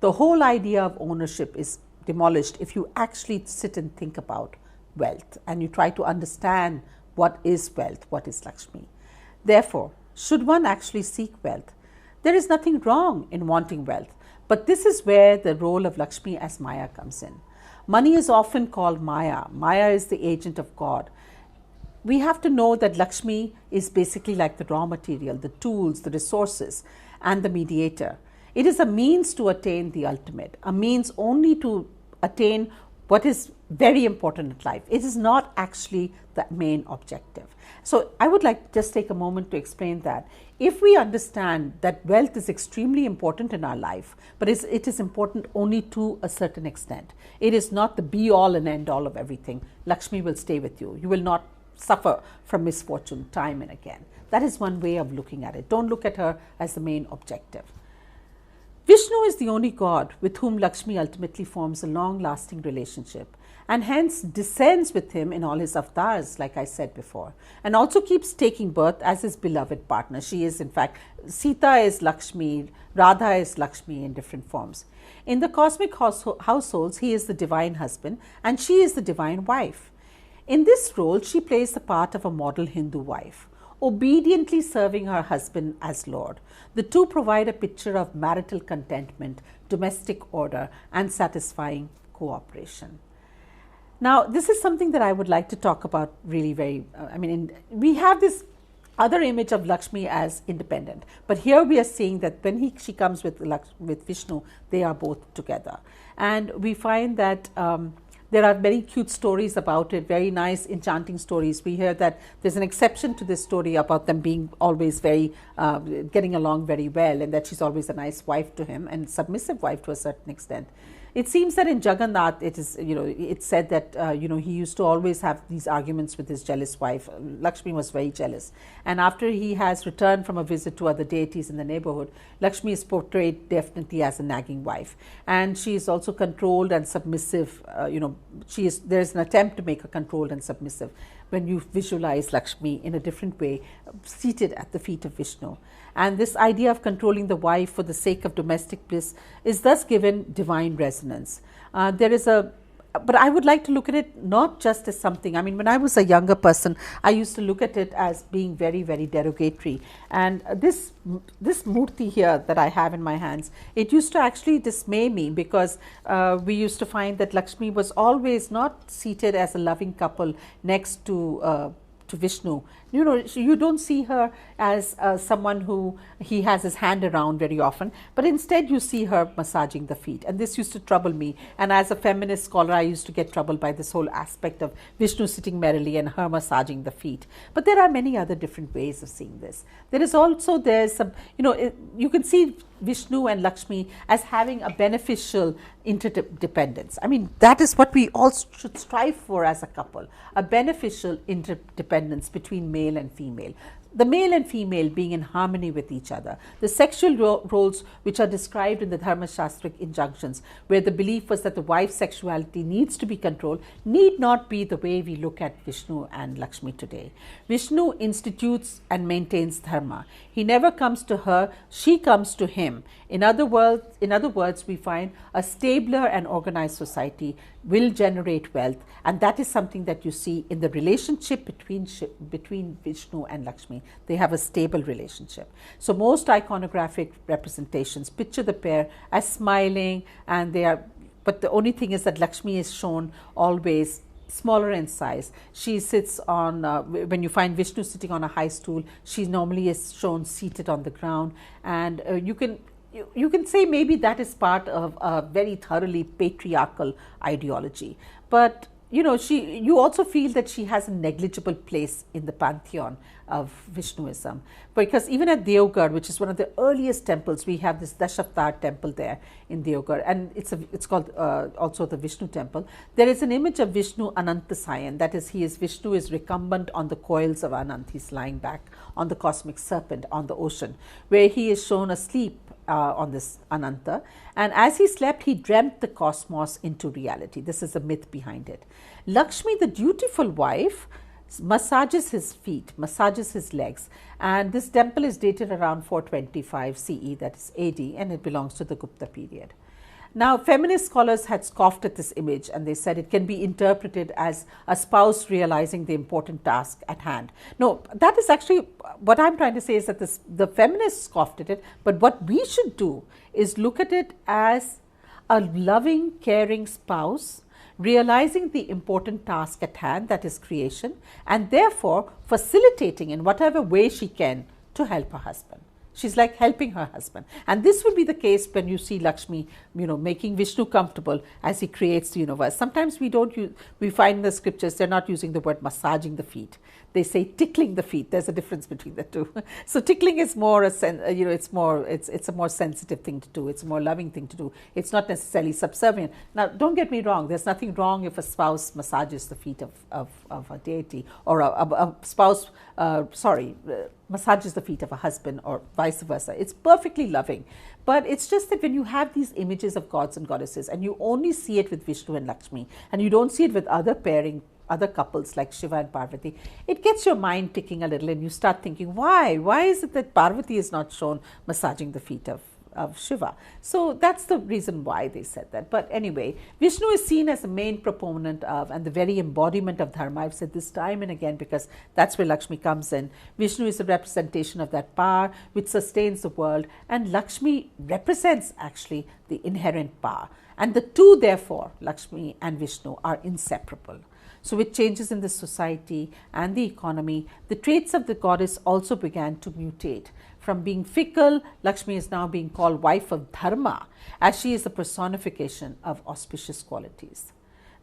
The whole idea of ownership is demolished if you actually sit and think about wealth and you try to understand what is wealth, what is Lakshmi. Therefore, should one actually seek wealth, there is nothing wrong in wanting wealth, but this is where the role of Lakshmi as Maya comes in. Money is often called Maya. Maya is the agent of God. We have to know that Lakshmi is basically like the raw material, the tools, the resources, and the mediator. It is a means to attain the ultimate, a means only to attain what is very important in life. It is not actually the main objective. So I would like to just take a moment to explain that. If we understand that wealth is extremely important in our life, but it is important only to a certain extent. It is not the be all and end all of everything. Lakshmi will stay with you. You will not suffer from misfortune time and again. That is one way of looking at it. Don't look at her as the main objective. Vishnu is the only god with whom Lakshmi ultimately forms a long-lasting relationship and hence descends with him in all his avatars, like I said before, and also keeps taking birth as his beloved partner. She is, in fact, Sita is Lakshmi, Radha is Lakshmi in different forms. In the cosmic households, he is the divine husband and she is the divine wife. In this role, she plays the part of a model Hindu wife, obediently serving her husband as Lord. The two provide a picture of marital contentment, domestic order, and satisfying cooperation. Now, this is something that I would like to talk about really we have this other image of Lakshmi as independent, but here we are seeing that when she comes with Vishnu, they are both together. And we find that there are very cute stories about it, very nice, enchanting stories. We hear that there's an exception to this story about them being always very, getting along very well, and that she's always a nice wife to him and submissive wife to a certain extent. It seems that in Jagannath, it is, it's said that, he used to always have these arguments with his jealous wife. Lakshmi was very jealous. And after he has returned from a visit to other deities in the neighborhood, Lakshmi is portrayed definitely as a nagging wife. And she is also controlled and submissive. There's an attempt to make her controlled and submissive when you visualize Lakshmi in a different way, seated at the feet of Vishnu. And this idea of controlling the wife for the sake of domestic bliss is thus given divine resonance. But I would like to look at it not just as something, when I was a younger person, I used to look at it as being very, very derogatory. And this murti here that I have in my hands, it used to actually dismay me because we used to find that Lakshmi was always not seated as a loving couple next to to Vishnu, you don't see her as someone who he has his hand around very often, but instead you see her massaging the feet. And this used to trouble me. And as a feminist scholar, I used to get troubled by this whole aspect of Vishnu sitting merrily and her massaging the feet. But there are many other different ways of seeing this. There's some, you can see Vishnu and Lakshmi as having a beneficial interdependence. I mean, that is what we all should strive for as a couple, a beneficial interdependence between male and female. The male and female being in harmony with each other. The sexual roles which are described in the Dharma Shastric injunctions, where the belief was that the wife's sexuality needs to be controlled, need not be the way we look at Vishnu and Lakshmi today. Vishnu institutes and maintains dharma. He never comes to her, she comes to him. In other words, we find a stabler and organized society will generate wealth, and that is something that you see in the relationship between Vishnu and Lakshmi. They have a stable relationship. So most iconographic representations picture the pair as smiling, and but the only thing is that Lakshmi is shown always smaller in size. She sits on, when you find Vishnu sitting on a high stool, she normally is shown seated on the ground, and you can say maybe that is part of a very thoroughly patriarchal ideology. But you also feel that she has a negligible place in the pantheon of Vishnuism, because even at Deogarh, which is one of the earliest temples, we have this Dashavatar temple there in Deogarh, and it's called also the Vishnu temple. There is an image of Vishnu Anantasayan, that is, Vishnu is recumbent on the coils of Anant. He's lying back on the cosmic serpent on the ocean, where he is shown asleep on this Ananta, and as he slept, he dreamt the cosmos into reality. This is a myth behind it. Lakshmi, the dutiful wife, massages his feet, massages his legs, and this temple is dated around 425 CE, that is AD, and it belongs to the Gupta period. Now, feminist scholars had scoffed at this image, and they said it can be interpreted as a spouse realizing the important task at hand. No, that is actually what I'm trying to say, is that the feminists scoffed at it, but what we should do is look at it as a loving, caring spouse realizing the important task at hand, that is creation, and therefore facilitating in whatever way she can to help her husband. She's like helping her husband. And this would be the case when you see Lakshmi, making Vishnu comfortable as he creates the universe. Sometimes we find in the scriptures they're not using the word massaging the feet. They say tickling the feet. There's a difference between the two. So tickling is more it's a more sensitive thing to do. It's a more loving thing to do. It's not necessarily subservient. Now, don't get me wrong. There's nothing wrong if a spouse massages the feet of a deity, or a spouse, massages the feet of a husband, or vice versa. It's perfectly loving. But it's just that when you have these images of gods and goddesses, and you only see it with Vishnu and Lakshmi, and you don't see it with other couples like Shiva and Parvati, it gets your mind ticking a little, and you start thinking, why? Why is it that Parvati is not shown massaging the feet of Shiva? So that's the reason why they said that. But anyway, Vishnu is seen as the main proponent of and the very embodiment of dharma. I've said this time and again because that's where Lakshmi comes in. Vishnu is a representation of that power which sustains the world, and Lakshmi represents actually the inherent power. And the two, therefore, Lakshmi and Vishnu, are inseparable. So with changes in the society and the economy, the traits of the goddess also began to mutate. From being fickle, Lakshmi is now being called wife of dharma, as she is the personification of auspicious qualities.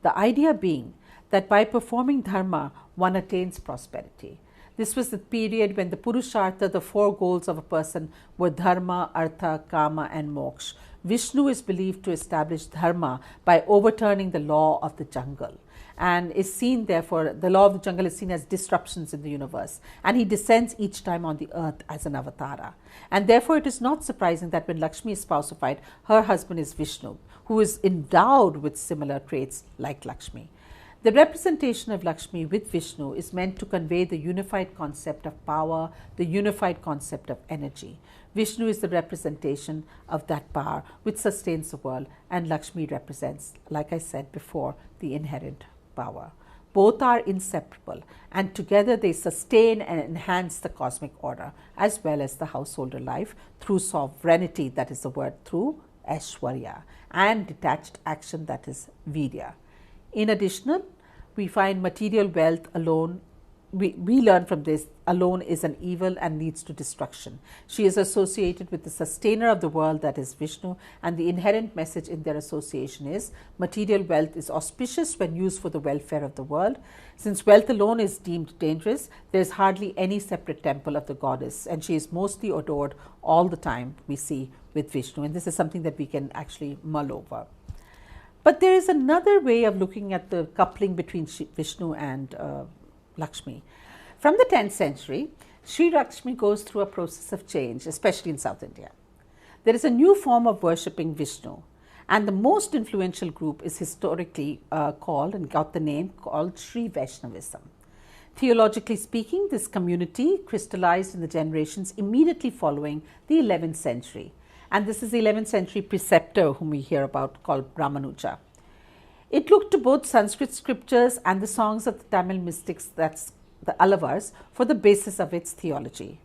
The idea being that by performing dharma, one attains prosperity. This was the period when the Purushartha, the four goals of a person, were dharma, artha, kama, and moksha. Vishnu is believed to establish dharma by overturning the law of the jungle, and is seen, therefore, the law of the jungle is seen as disruptions in the universe, and he descends each time on the earth as an avatara. And therefore, it is not surprising that when Lakshmi is spousified, her husband is Vishnu, who is endowed with similar traits like Lakshmi. The representation of Lakshmi with Vishnu is meant to convey the unified concept of power, the unified concept of energy. Vishnu is the representation of that power which sustains the world, and Lakshmi represents, like I said before, the inherent power. Both are inseparable, and together they sustain and enhance the cosmic order as well as the householder life through sovereignty, that is the word, through Aishwarya, and detached action, that is Virya. In addition, we find material wealth alone we learn from this, alone is an evil and leads to destruction. She is associated with the sustainer of the world, that is Vishnu, and the inherent message in their association is material wealth is auspicious when used for the welfare of the world. Since wealth alone is deemed dangerous, there is hardly any separate temple of the goddess, and she is mostly adored all the time, we see with Vishnu, and this is something that we can actually mull over. But there is another way of looking at the coupling between Vishnu and Lakshmi. From the 10th century, Sri Lakshmi goes through a process of change, especially in South India. There is a new form of worshipping Vishnu, and the most influential group is historically called and got the name called Sri Vaishnavism. Theologically speaking, this community crystallized in the generations immediately following the 11th century. And this is the 11th century preceptor whom we hear about called Ramanuja. It looked to both Sanskrit scriptures and the songs of the Tamil mystics, that's the Alavars, for the basis of its theology.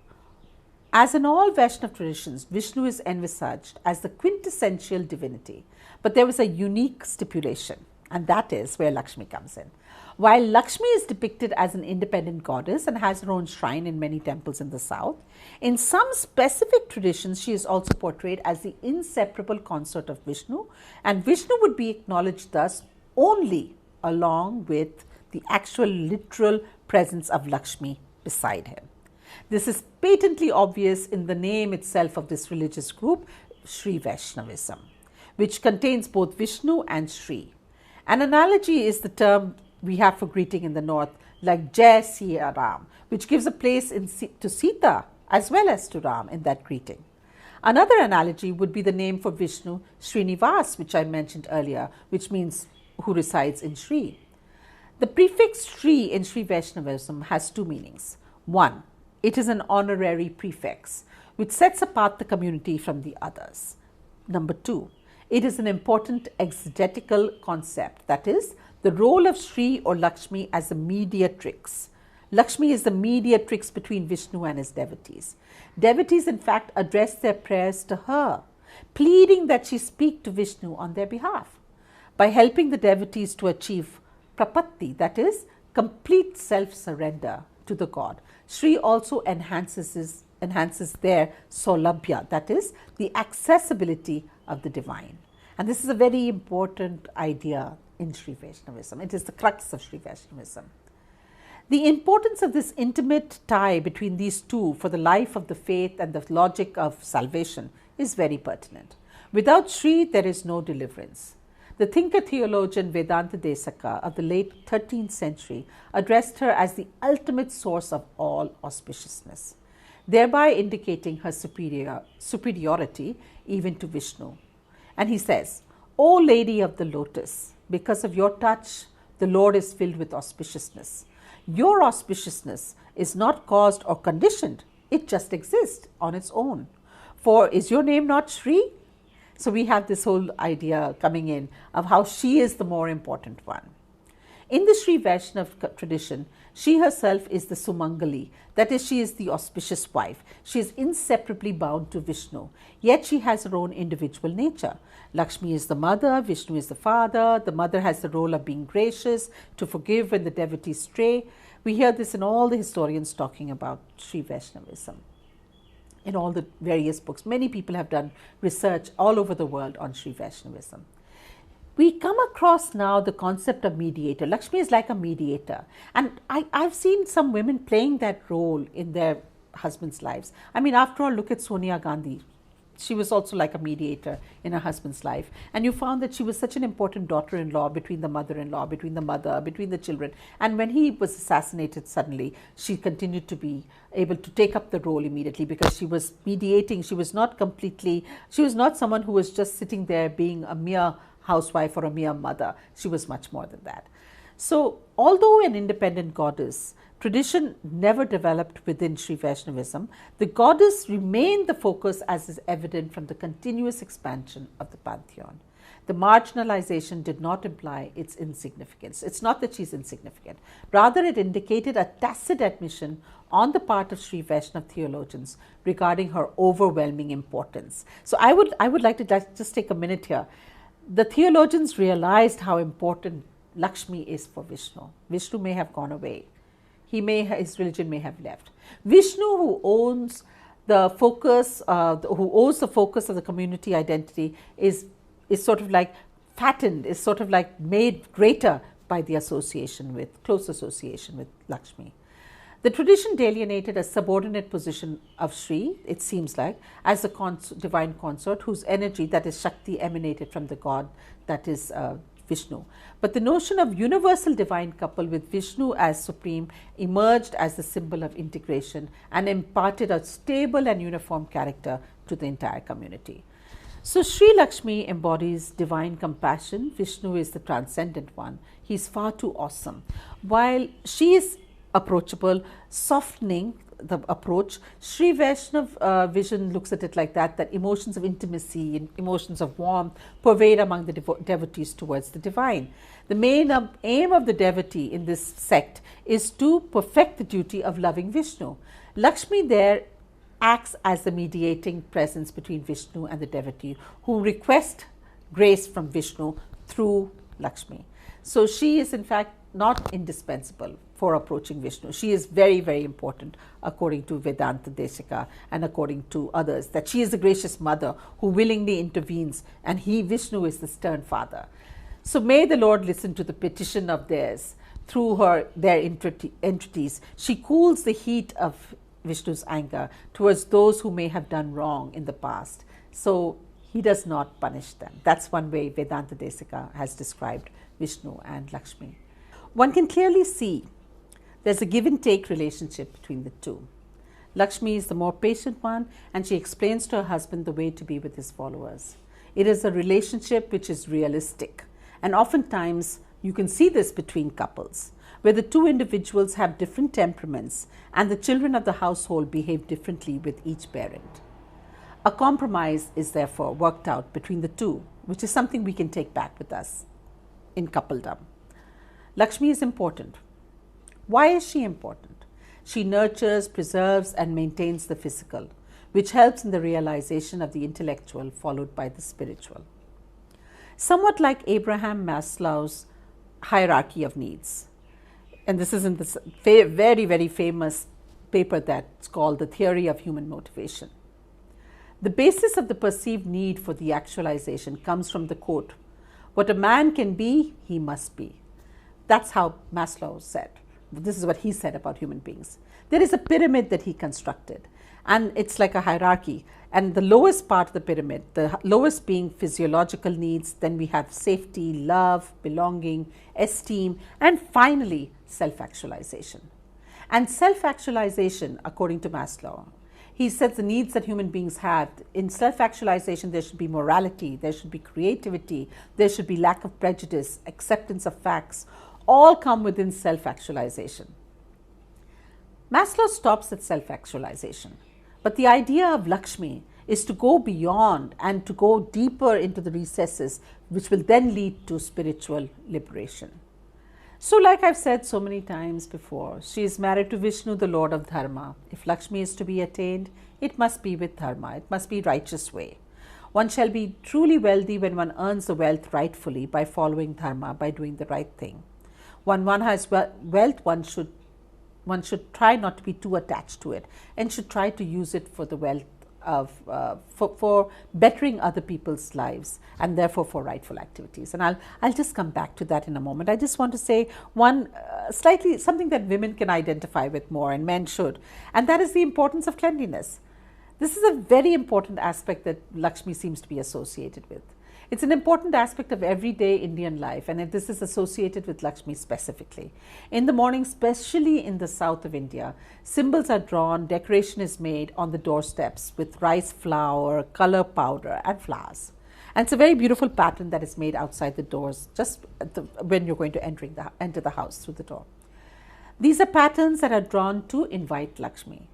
As in all Vaishnava traditions, Vishnu is envisaged as the quintessential divinity, but there was a unique stipulation, and that is where Lakshmi comes in. While Lakshmi is depicted as an independent goddess and has her own shrine in many temples in the south, in some specific traditions she is also portrayed as the inseparable consort of Vishnu, and Vishnu would be acknowledged thus only along with the actual literal presence of Lakshmi beside him. This is patently obvious in the name itself of this religious group, Sri Vaishnavism, which contains both Vishnu and Sri. An analogy is the term we have for greeting in the north, like Jai Siya Ram, which gives a place to Sita as well as to Ram in that greeting. Another analogy would be the name for Vishnu, Srinivas, which I mentioned earlier, which means who resides in Sri. The prefix Sri in Sri Vaishnavism has two meanings. One, it is an honorary prefix, which sets apart the community from the others. Number two, it is an important exegetical concept, that is, the role of Sri or Lakshmi as a mediatrix. Lakshmi is the mediatrix between Vishnu and his devotees. Devotees, in fact, address their prayers to her, pleading that she speak to Vishnu on their behalf. By helping the devotees to achieve prapatti, that is, complete self-surrender to the god, Sri also enhances their solabhya, that is, the accessibility of the divine. And this is a very important idea in Sri Vaishnavism. It is the crux of Sri Vaishnavism. The importance of this intimate tie between these two for the life of the faith and the logic of salvation is very pertinent. Without Sri, there is no deliverance. The thinker-theologian Vedanta Desaka of the late 13th century addressed her as the ultimate source of all auspiciousness, thereby indicating her superiority even to Vishnu. And he says, "O Lady of the Lotus, because of your touch, the Lord is filled with auspiciousness. Your auspiciousness is not caused or conditioned, it just exists on its own. For is your name not Sri?" So we have this whole idea coming in of how she is the more important one. In the Sri Vaishnava tradition, she herself is the Sumangali, that is, she is the auspicious wife. She is inseparably bound to Vishnu, yet she has her own individual nature. Lakshmi is the mother, Vishnu is the father. The mother has the role of being gracious, to forgive when the devotees stray. We hear this in all the historians talking about Sri Vaishnavism. In all the various books, many people have done research all over the world on Sri Vaishnavism. We come across now the concept of mediator. Lakshmi is like a mediator. And I've seen some women playing that role in their husbands' lives. I mean, after all, look at Sonia Gandhi. She was also like a mediator in her husband's life. And you found that she was such an important daughter-in-law between the mother-in-law, between the mother, between the children. And when he was assassinated suddenly, she continued to be able to take up the role immediately because she was mediating. She was not someone who was just sitting there being a mere housewife or a mere mother. She was much more than that. So, although an independent goddess, tradition never developed within Sri Vaishnavism, the goddess remained the focus, as is evident from the continuous expansion of the pantheon. The marginalization did not imply its insignificance. It's not that she's insignificant. Rather, it indicated a tacit admission on the part of Sri Vaishnava theologians regarding her overwhelming importance. So I would like to just take a minute here. The theologians realized how important Lakshmi is for Vishnu. Vishnu may have gone away. his religion may have left. Vishnu, who owns the focus, who owns the focus of the community identity, is sort of like fattened, is sort of like made greater by the close association with Lakshmi. The tradition delineated a subordinate position of Sri, it seems like, as the divine consort whose energy, that is Shakti, emanated from the god, that is Vishnu. But the notion of universal divine couple with Vishnu as supreme emerged as the symbol of integration and imparted a stable and uniform character to the entire community. So Sri Lakshmi embodies divine compassion. Vishnu is the transcendent one. He's far too awesome. While she is approachable, softening the approach, Sri Vaishnav vision looks at it like that emotions of intimacy and emotions of warmth pervade among the devotees towards the divine. The main aim of the devotee in this sect is to perfect the duty of loving Vishnu. Lakshmi there acts as the mediating presence between Vishnu and the devotee, who request grace from Vishnu through Lakshmi. So she is in fact not indispensable for approaching Vishnu. She is very, very important according to Vedanta Desika and according to others, that she is the gracious mother who willingly intervenes, and Vishnu is the stern father. So may the Lord listen to the petition of theirs through their entities. She cools the heat of Vishnu's anger towards those who may have done wrong in the past. So he does not punish them. That's one way Vedanta Desika has described Vishnu and Lakshmi. One can clearly see there's a give and take relationship between the two. Lakshmi is the more patient one, and she explains to her husband the way to be with his followers. It is a relationship which is realistic, and oftentimes you can see this between couples, where the two individuals have different temperaments and the children of the household behave differently with each parent. A compromise is therefore worked out between the two, which is something we can take back with us in coupledom. Lakshmi is important. Why is she important? She nurtures, preserves, and maintains the physical, which helps in the realization of the intellectual, followed by the spiritual. Somewhat like Abraham Maslow's hierarchy of needs. And this is in this very, very famous paper that's called The Theory of Human Motivation. The basis of the perceived need for the actualization comes from the quote, "What a man can be, he must be." That's how Maslow said. This is what he said about human beings. There is a pyramid that he constructed, and it's like a hierarchy. And the lowest part of the pyramid, the lowest being physiological needs, then we have safety, love, belonging, esteem, and finally self-actualization. And self-actualization, according to Maslow, he said the needs that human beings have. In self-actualization, there should be morality, there should be creativity, there should be lack of prejudice, acceptance of facts, all come within self-actualization. Maslow stops at self-actualization, but the idea of Lakshmi is to go beyond and to go deeper into the recesses, which will then lead to spiritual liberation. So like I've said so many times before, she is married to Vishnu, the Lord of Dharma. If Lakshmi is to be attained, it must be with Dharma, it must be righteous way. One shall be truly wealthy when one earns the wealth rightfully by following Dharma, by doing the right thing. When one has wealth, one should try not to be too attached to it, and should try to use it for the wealth of for bettering other people's lives, and therefore for rightful activities. And I'll just come back to that in a moment. I just want to say one slightly something that women can identify with more, and men should, and that is the importance of cleanliness. This is a very important aspect that Lakshmi seems to be associated with. It's an important aspect of everyday Indian life, and this is associated with Lakshmi specifically. In the morning, especially in the south of India, symbols are drawn, decoration is made on the doorsteps with rice flour, color powder, and flowers. And it's a very beautiful pattern that is made outside the doors, just when you're going to enter the house through the door. These are patterns that are drawn to invite Lakshmi.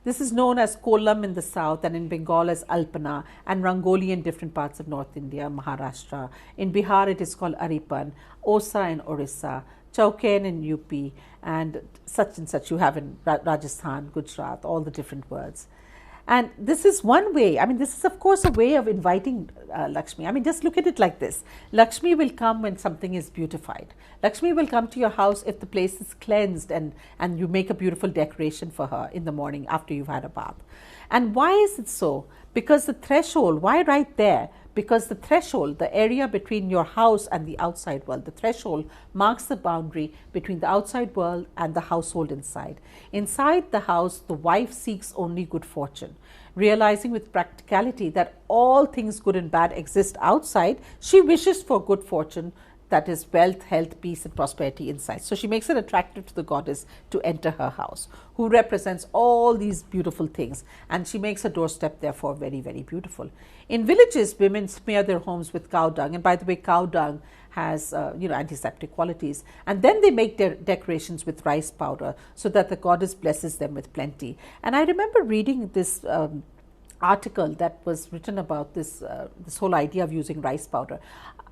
This is known as Kolam in the south, and in Bengal as Alpana, and Rangoli in different parts of North India, Maharashtra. In Bihar, it is called Aripan, Osa in Orissa, Chauken in UP, and such you have in Rajasthan, Gujarat, all the different words. And this is one way. I mean, this is of course a way of inviting Lakshmi. I mean, just look at it like this. Lakshmi will come when something is beautified. Lakshmi will come to your house if the place is cleansed and you make a beautiful decoration for her in the morning after you've had a bath. And why is it so? Because the threshold, why right there? Because the threshold, the area between your house and the outside world, the threshold marks the boundary between the outside world and the household inside. Inside the house, the wife seeks only good fortune. Realizing with practicality that all things good and bad exist outside, she wishes for good fortune, that is wealth, health, peace and prosperity inside. So she makes it attractive to the goddess to enter her house, who represents all these beautiful things, and she makes her doorstep therefore very, very beautiful. In villages, women smear their homes with cow dung, and by the way, cow dung has antiseptic qualities, and then they make their decorations with rice powder so that the goddess blesses them with plenty. And I remember reading this article that was written about this whole idea of using rice powder.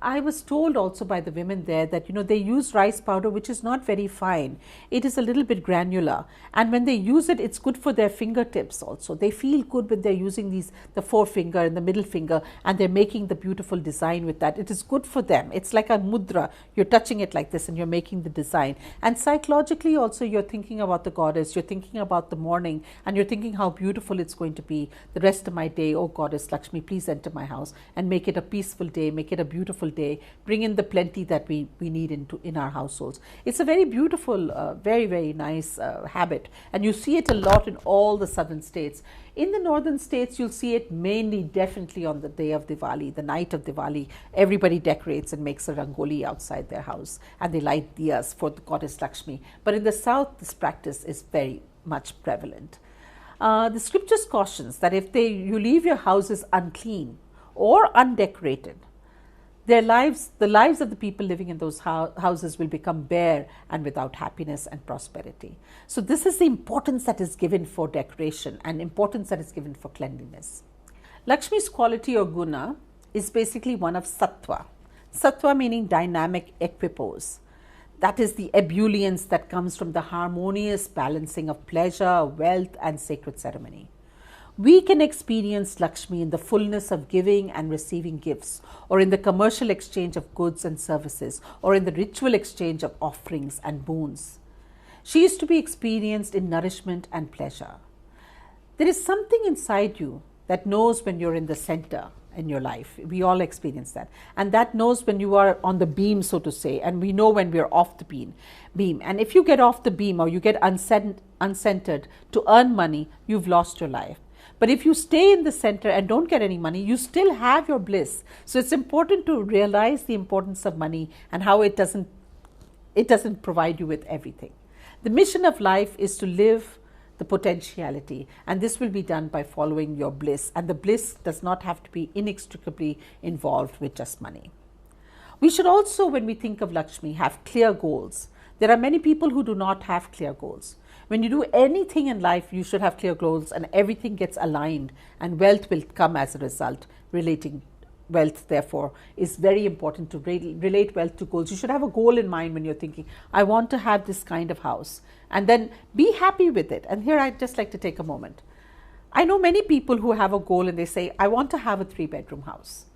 I was told also by the women there that they use rice powder which is not very fine. It is a little bit granular, and when they use it, it's good for their fingertips also. They feel good when they're using the forefinger and the middle finger, and they're making the beautiful design with that. It is good for them. It's like a mudra. You're touching it like this and you're making the design. And psychologically also, you're thinking about the goddess, you're thinking about the morning, and you're thinking how beautiful it's going to be the rest of my day. Oh goddess Lakshmi, please enter my house and make it a peaceful day, make it a beautiful day, bring in the plenty that we need in our households. It's a very beautiful, very, very nice habit, and you see it a lot in all the southern states. In the northern states, you'll see it mainly definitely on the day of Diwali, the night of Diwali. Everybody decorates and makes a rangoli outside their house, and they light diyas for the goddess Lakshmi. But in the south, this practice is very much prevalent. The scriptures cautions that if you leave your houses unclean or undecorated, the lives of the people living in those houses will become bare and without happiness and prosperity. So this is the importance that is given for decoration and importance that is given for cleanliness. Lakshmi's quality or guna is basically one of sattva. Sattva meaning dynamic equipoise. That is the ebullience that comes from the harmonious balancing of pleasure, wealth and sacred ceremony. We can experience Lakshmi in the fullness of giving and receiving gifts, or in the commercial exchange of goods and services, or in the ritual exchange of offerings and boons. She is to be experienced in nourishment and pleasure. There is something inside you that knows when you're in the center in your life. We all experience that. And that knows when you are on the beam, so to say, and we know when we're off the beam. And if you get off the beam or you get uncentered to earn money, you've lost your life. But if you stay in the center and don't get any money, you still have your bliss. So it's important to realize the importance of money and how it doesn't provide you with everything. The mission of life is to live the potentiality, and this will be done by following your bliss, and the bliss does not have to be inextricably involved with just money. We should also, when we think of Lakshmi, have clear goals. There are many people who do not have clear goals. When you do anything in life, you should have clear goals, and everything gets aligned, and wealth will come as a result. Relating wealth, therefore, is very important to relate wealth to goals. You should have a goal in mind when you're thinking, I want to have this kind of house, and then be happy with it. And here I'd just like to take a moment. I know many people who have a goal and they say, I want to have a 3-bedroom house.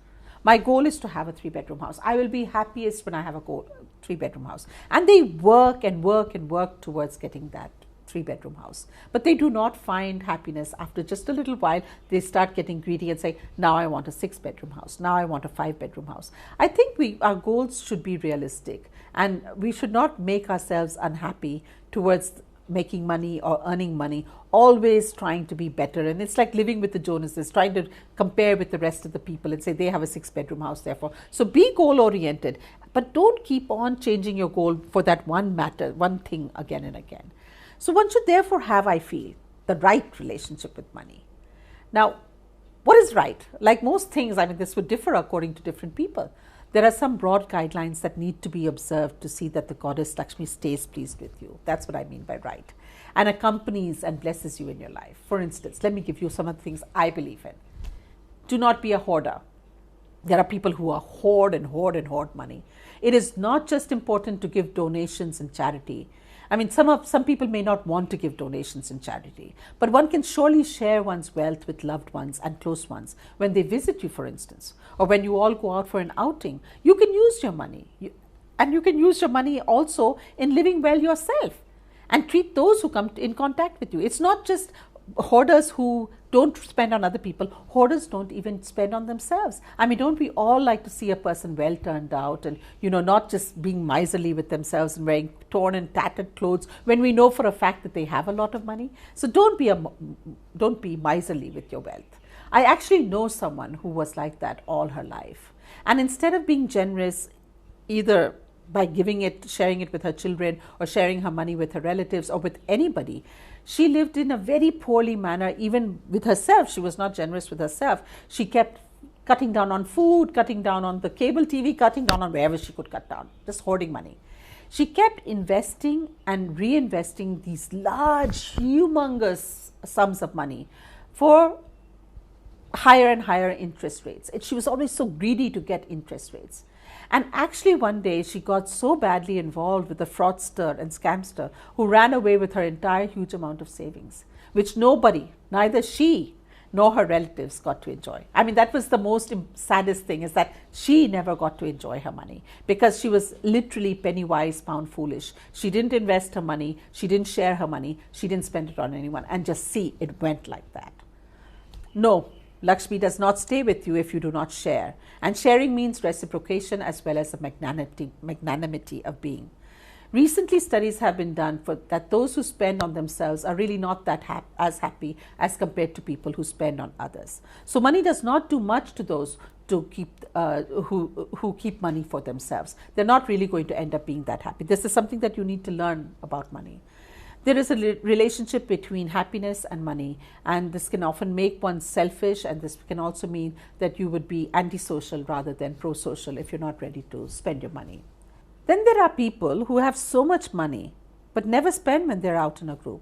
My goal is to have a 3-bedroom house. I will be happiest when I have a 3-bedroom house. And they work and work and work towards getting that 3-bedroom house. But they do not find happiness. After just a little while, they start getting greedy and say, now I want a 6-bedroom house. Now I want a 5-bedroom house. I think our goals should be realistic, and we should not make ourselves unhappy towards making money or earning money, always trying to be better. And it's like living with the Jonases, trying to compare with the rest of the people and say they have a 6-bedroom house, therefore. So be goal oriented, but don't keep on changing your goal for that one thing again and again. So one should therefore have, I feel, the right relationship with money. Now, what is right? Like most things, I mean, this would differ according to different people. There are some broad guidelines that need to be observed to see that the goddess Lakshmi stays pleased with you. That's what I mean by right. And accompanies and blesses you in your life. For instance, let me give you some of the things I believe in. Do not be a hoarder. There are people who are hoard and hoard and hoard money. It is not just important to give donations and charity. I mean, some people may not want to give donations in charity, but one can surely share one's wealth with loved ones and close ones when they visit you, for instance, or when you all go out for an outing. You can use your money, and you can use your money also in living well yourself and treat those who come in contact with you. It's not just hoarders who don't spend on other people. Hoarders don't even spend on themselves. I mean, don't we all like to see a person well turned out and, not just being miserly with themselves and wearing torn and tattered clothes when we know for a fact that they have a lot of money? So don't be miserly with your wealth. I actually know someone who was like that all her life. And instead of being generous, either by giving it, sharing it with her children, or sharing her money with her relatives or with anybody, she lived in a very poorly manner. Even with herself, she was not generous with herself. She kept cutting down on food, cutting down on the cable TV, cutting down on wherever she could cut down, just hoarding money. She kept investing and reinvesting these large, humongous sums of money for higher and higher interest rates. She was always so greedy to get interest rates. And actually one day she got so badly involved with a fraudster and scamster who ran away with her entire huge amount of savings, which nobody, neither she nor her relatives, got to enjoy. I mean, that was the most saddest thing, is that she never got to enjoy her money because she was literally penny wise, pound foolish. She didn't invest her money, she didn't share her money, she didn't spend it on anyone, and just see, it went like that. No, Lakshmi does not stay with you if you do not share. And sharing means reciprocation as well as a magnanimity of being. Recently, studies have been done that those who spend on themselves are really not that as happy as compared to people who spend on others. So money does not do much to those to keep who keep money for themselves. They're not really going to end up being that happy. This is something that you need to learn about money. There is a relationship between happiness and money, and this can often make one selfish, and this can also mean that you would be antisocial rather than pro-social if you're not ready to spend your money. Then there are people who have so much money but never spend when they're out in a group.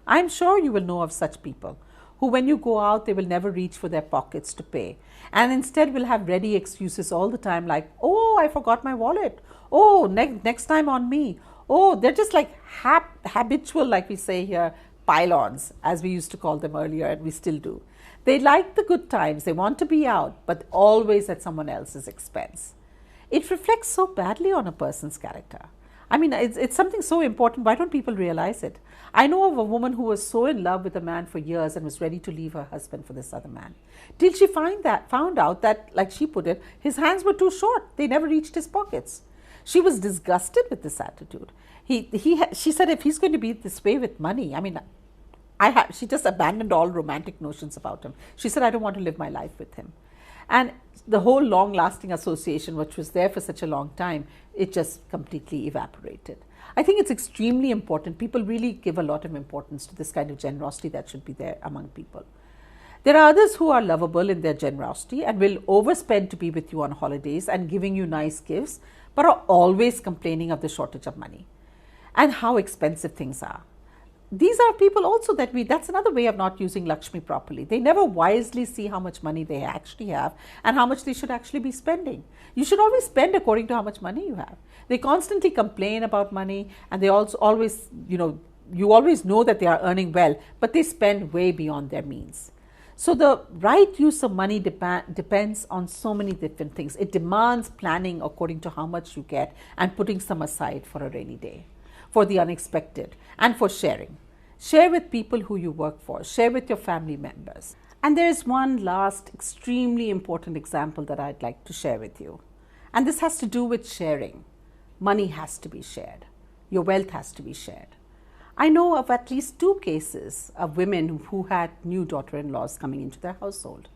I'm sure you will know of such people who, when you go out, they will never reach for their pockets to pay, and instead will have ready excuses all the time, like, oh, I forgot my wallet, oh, next time on me. Oh, they're just like habitual, like we say here, pile-ons, as we used to call them earlier, and we still do. They like the good times, they want to be out, but always at someone else's expense. It reflects so badly on a person's character. I mean, it's something so important. Why don't people realize it? I know of a woman who was so in love with a man for years and was ready to leave her husband for this other man, till she found out that, like she put it, his hands were too short. They never reached his pockets. She was disgusted with this attitude. She said, if he's going to be this way with money, I mean, she just abandoned all romantic notions about him. She said, I don't want to live my life with him. And the whole long-lasting association, which was there for such a long time, it just completely evaporated. I think it's extremely important. People really give a lot of importance to this kind of generosity that should be there among people. There are others who are lovable in their generosity and will overspend to be with you on holidays and giving you nice gifts, but are always complaining of the shortage of money and how expensive things are. These are people also that's another way of not using Lakshmi properly. They never wisely see how much money they actually have and how much they should actually be spending. You should always spend according to how much money you have. They constantly complain about money, and they also always, you always know that they are earning well, but they spend way beyond their means. So the right use of money depends on so many different things. It demands planning according to how much you get and putting some aside for a rainy day, for the unexpected, and for sharing. Share with people who you work for. Share with your family members. And there is one last extremely important example that I'd like to share with you. And this has to do with sharing. Money has to be shared. Your wealth has to be shared. I know of at least 2 cases of women who had new daughter-in-laws coming into their household.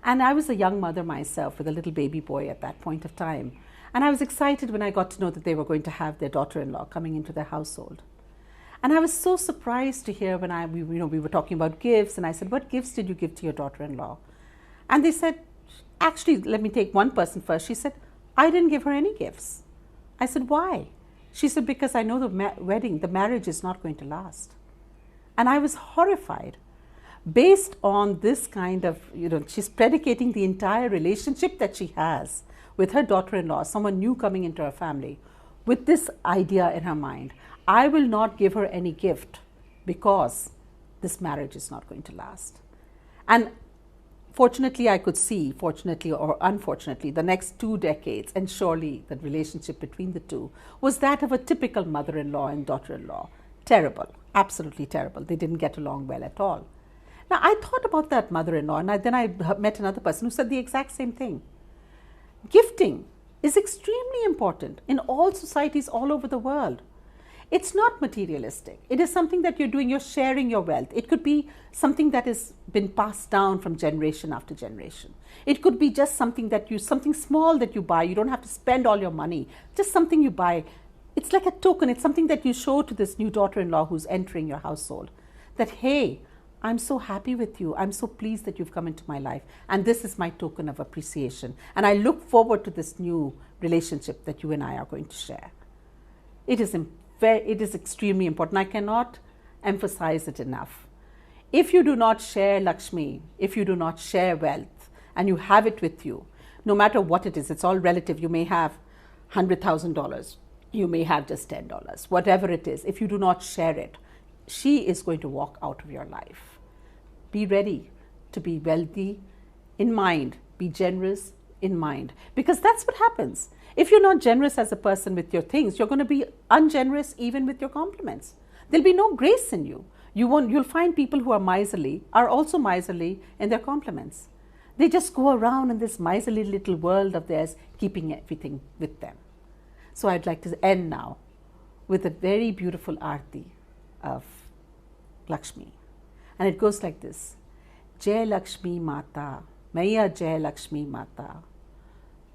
And I was a young mother myself with a little baby boy at that point of time. And I was excited when I got to know that they were going to have their daughter-in-law coming into their household. And I was so surprised to hear when we were talking about gifts, and I said, what gifts did you give to your daughter-in-law? And they said, actually, let me take one person first. She said, I didn't give her any gifts. I said, why? She said, because I know the marriage is not going to last. And I was horrified. Based on this kind of, she's predicating the entire relationship that she has with her daughter-in-law, someone new coming into her family, with this idea in her mind. I will not give her any gift because this marriage is not going to last. And fortunately, I could see, fortunately or unfortunately, the next 2 decades, and surely the relationship between the two, was that of a typical mother-in-law and daughter-in-law. Terrible, absolutely terrible. They didn't get along well at all. Now, I thought about that mother-in-law, and then I met another person who said the exact same thing. Gifting is extremely important in all societies all over the world. It's not materialistic. It is something that you're doing, you're sharing your wealth. It could be something that has been passed down from generation after generation. It could be just something small that you buy. You don't have to spend all your money, just something you buy. It's like a token. It's something that you show to this new daughter-in-law who's entering your household that, hey, I'm so happy with you. I'm so pleased that you've come into my life. And this is my token of appreciation. And I look forward to this new relationship that you and I are going to share. It is extremely important. I cannot emphasize it enough. If you do not share Lakshmi, if you do not share wealth, and you have it with you, no matter what it is, it's all relative. You may have $100,000. You may have just $10. Whatever it is, if you do not share it, she is going to walk out of your life. Be ready to be wealthy in mind. Be generous in mind. Because that's what happens. If you're not generous as a person with your things, you're going to be ungenerous even with your compliments. There'll be no grace in you. You'll find people who are miserly are also miserly in their compliments. They just go around in this miserly little world of theirs, keeping everything with them. So I'd like to end now with a very beautiful aarti of Lakshmi. And it goes like this. Jai Lakshmi Mata, Maya Jai Lakshmi Mata,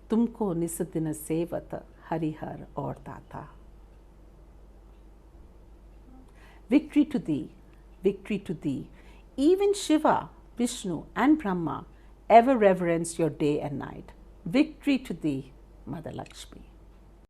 Tumko Nisadina Sevata, Harihar or Tata. Victory to thee, victory to thee. Even Shiva, Vishnu and Brahma ever reverence your day and night. Victory to thee, Mother Lakshmi.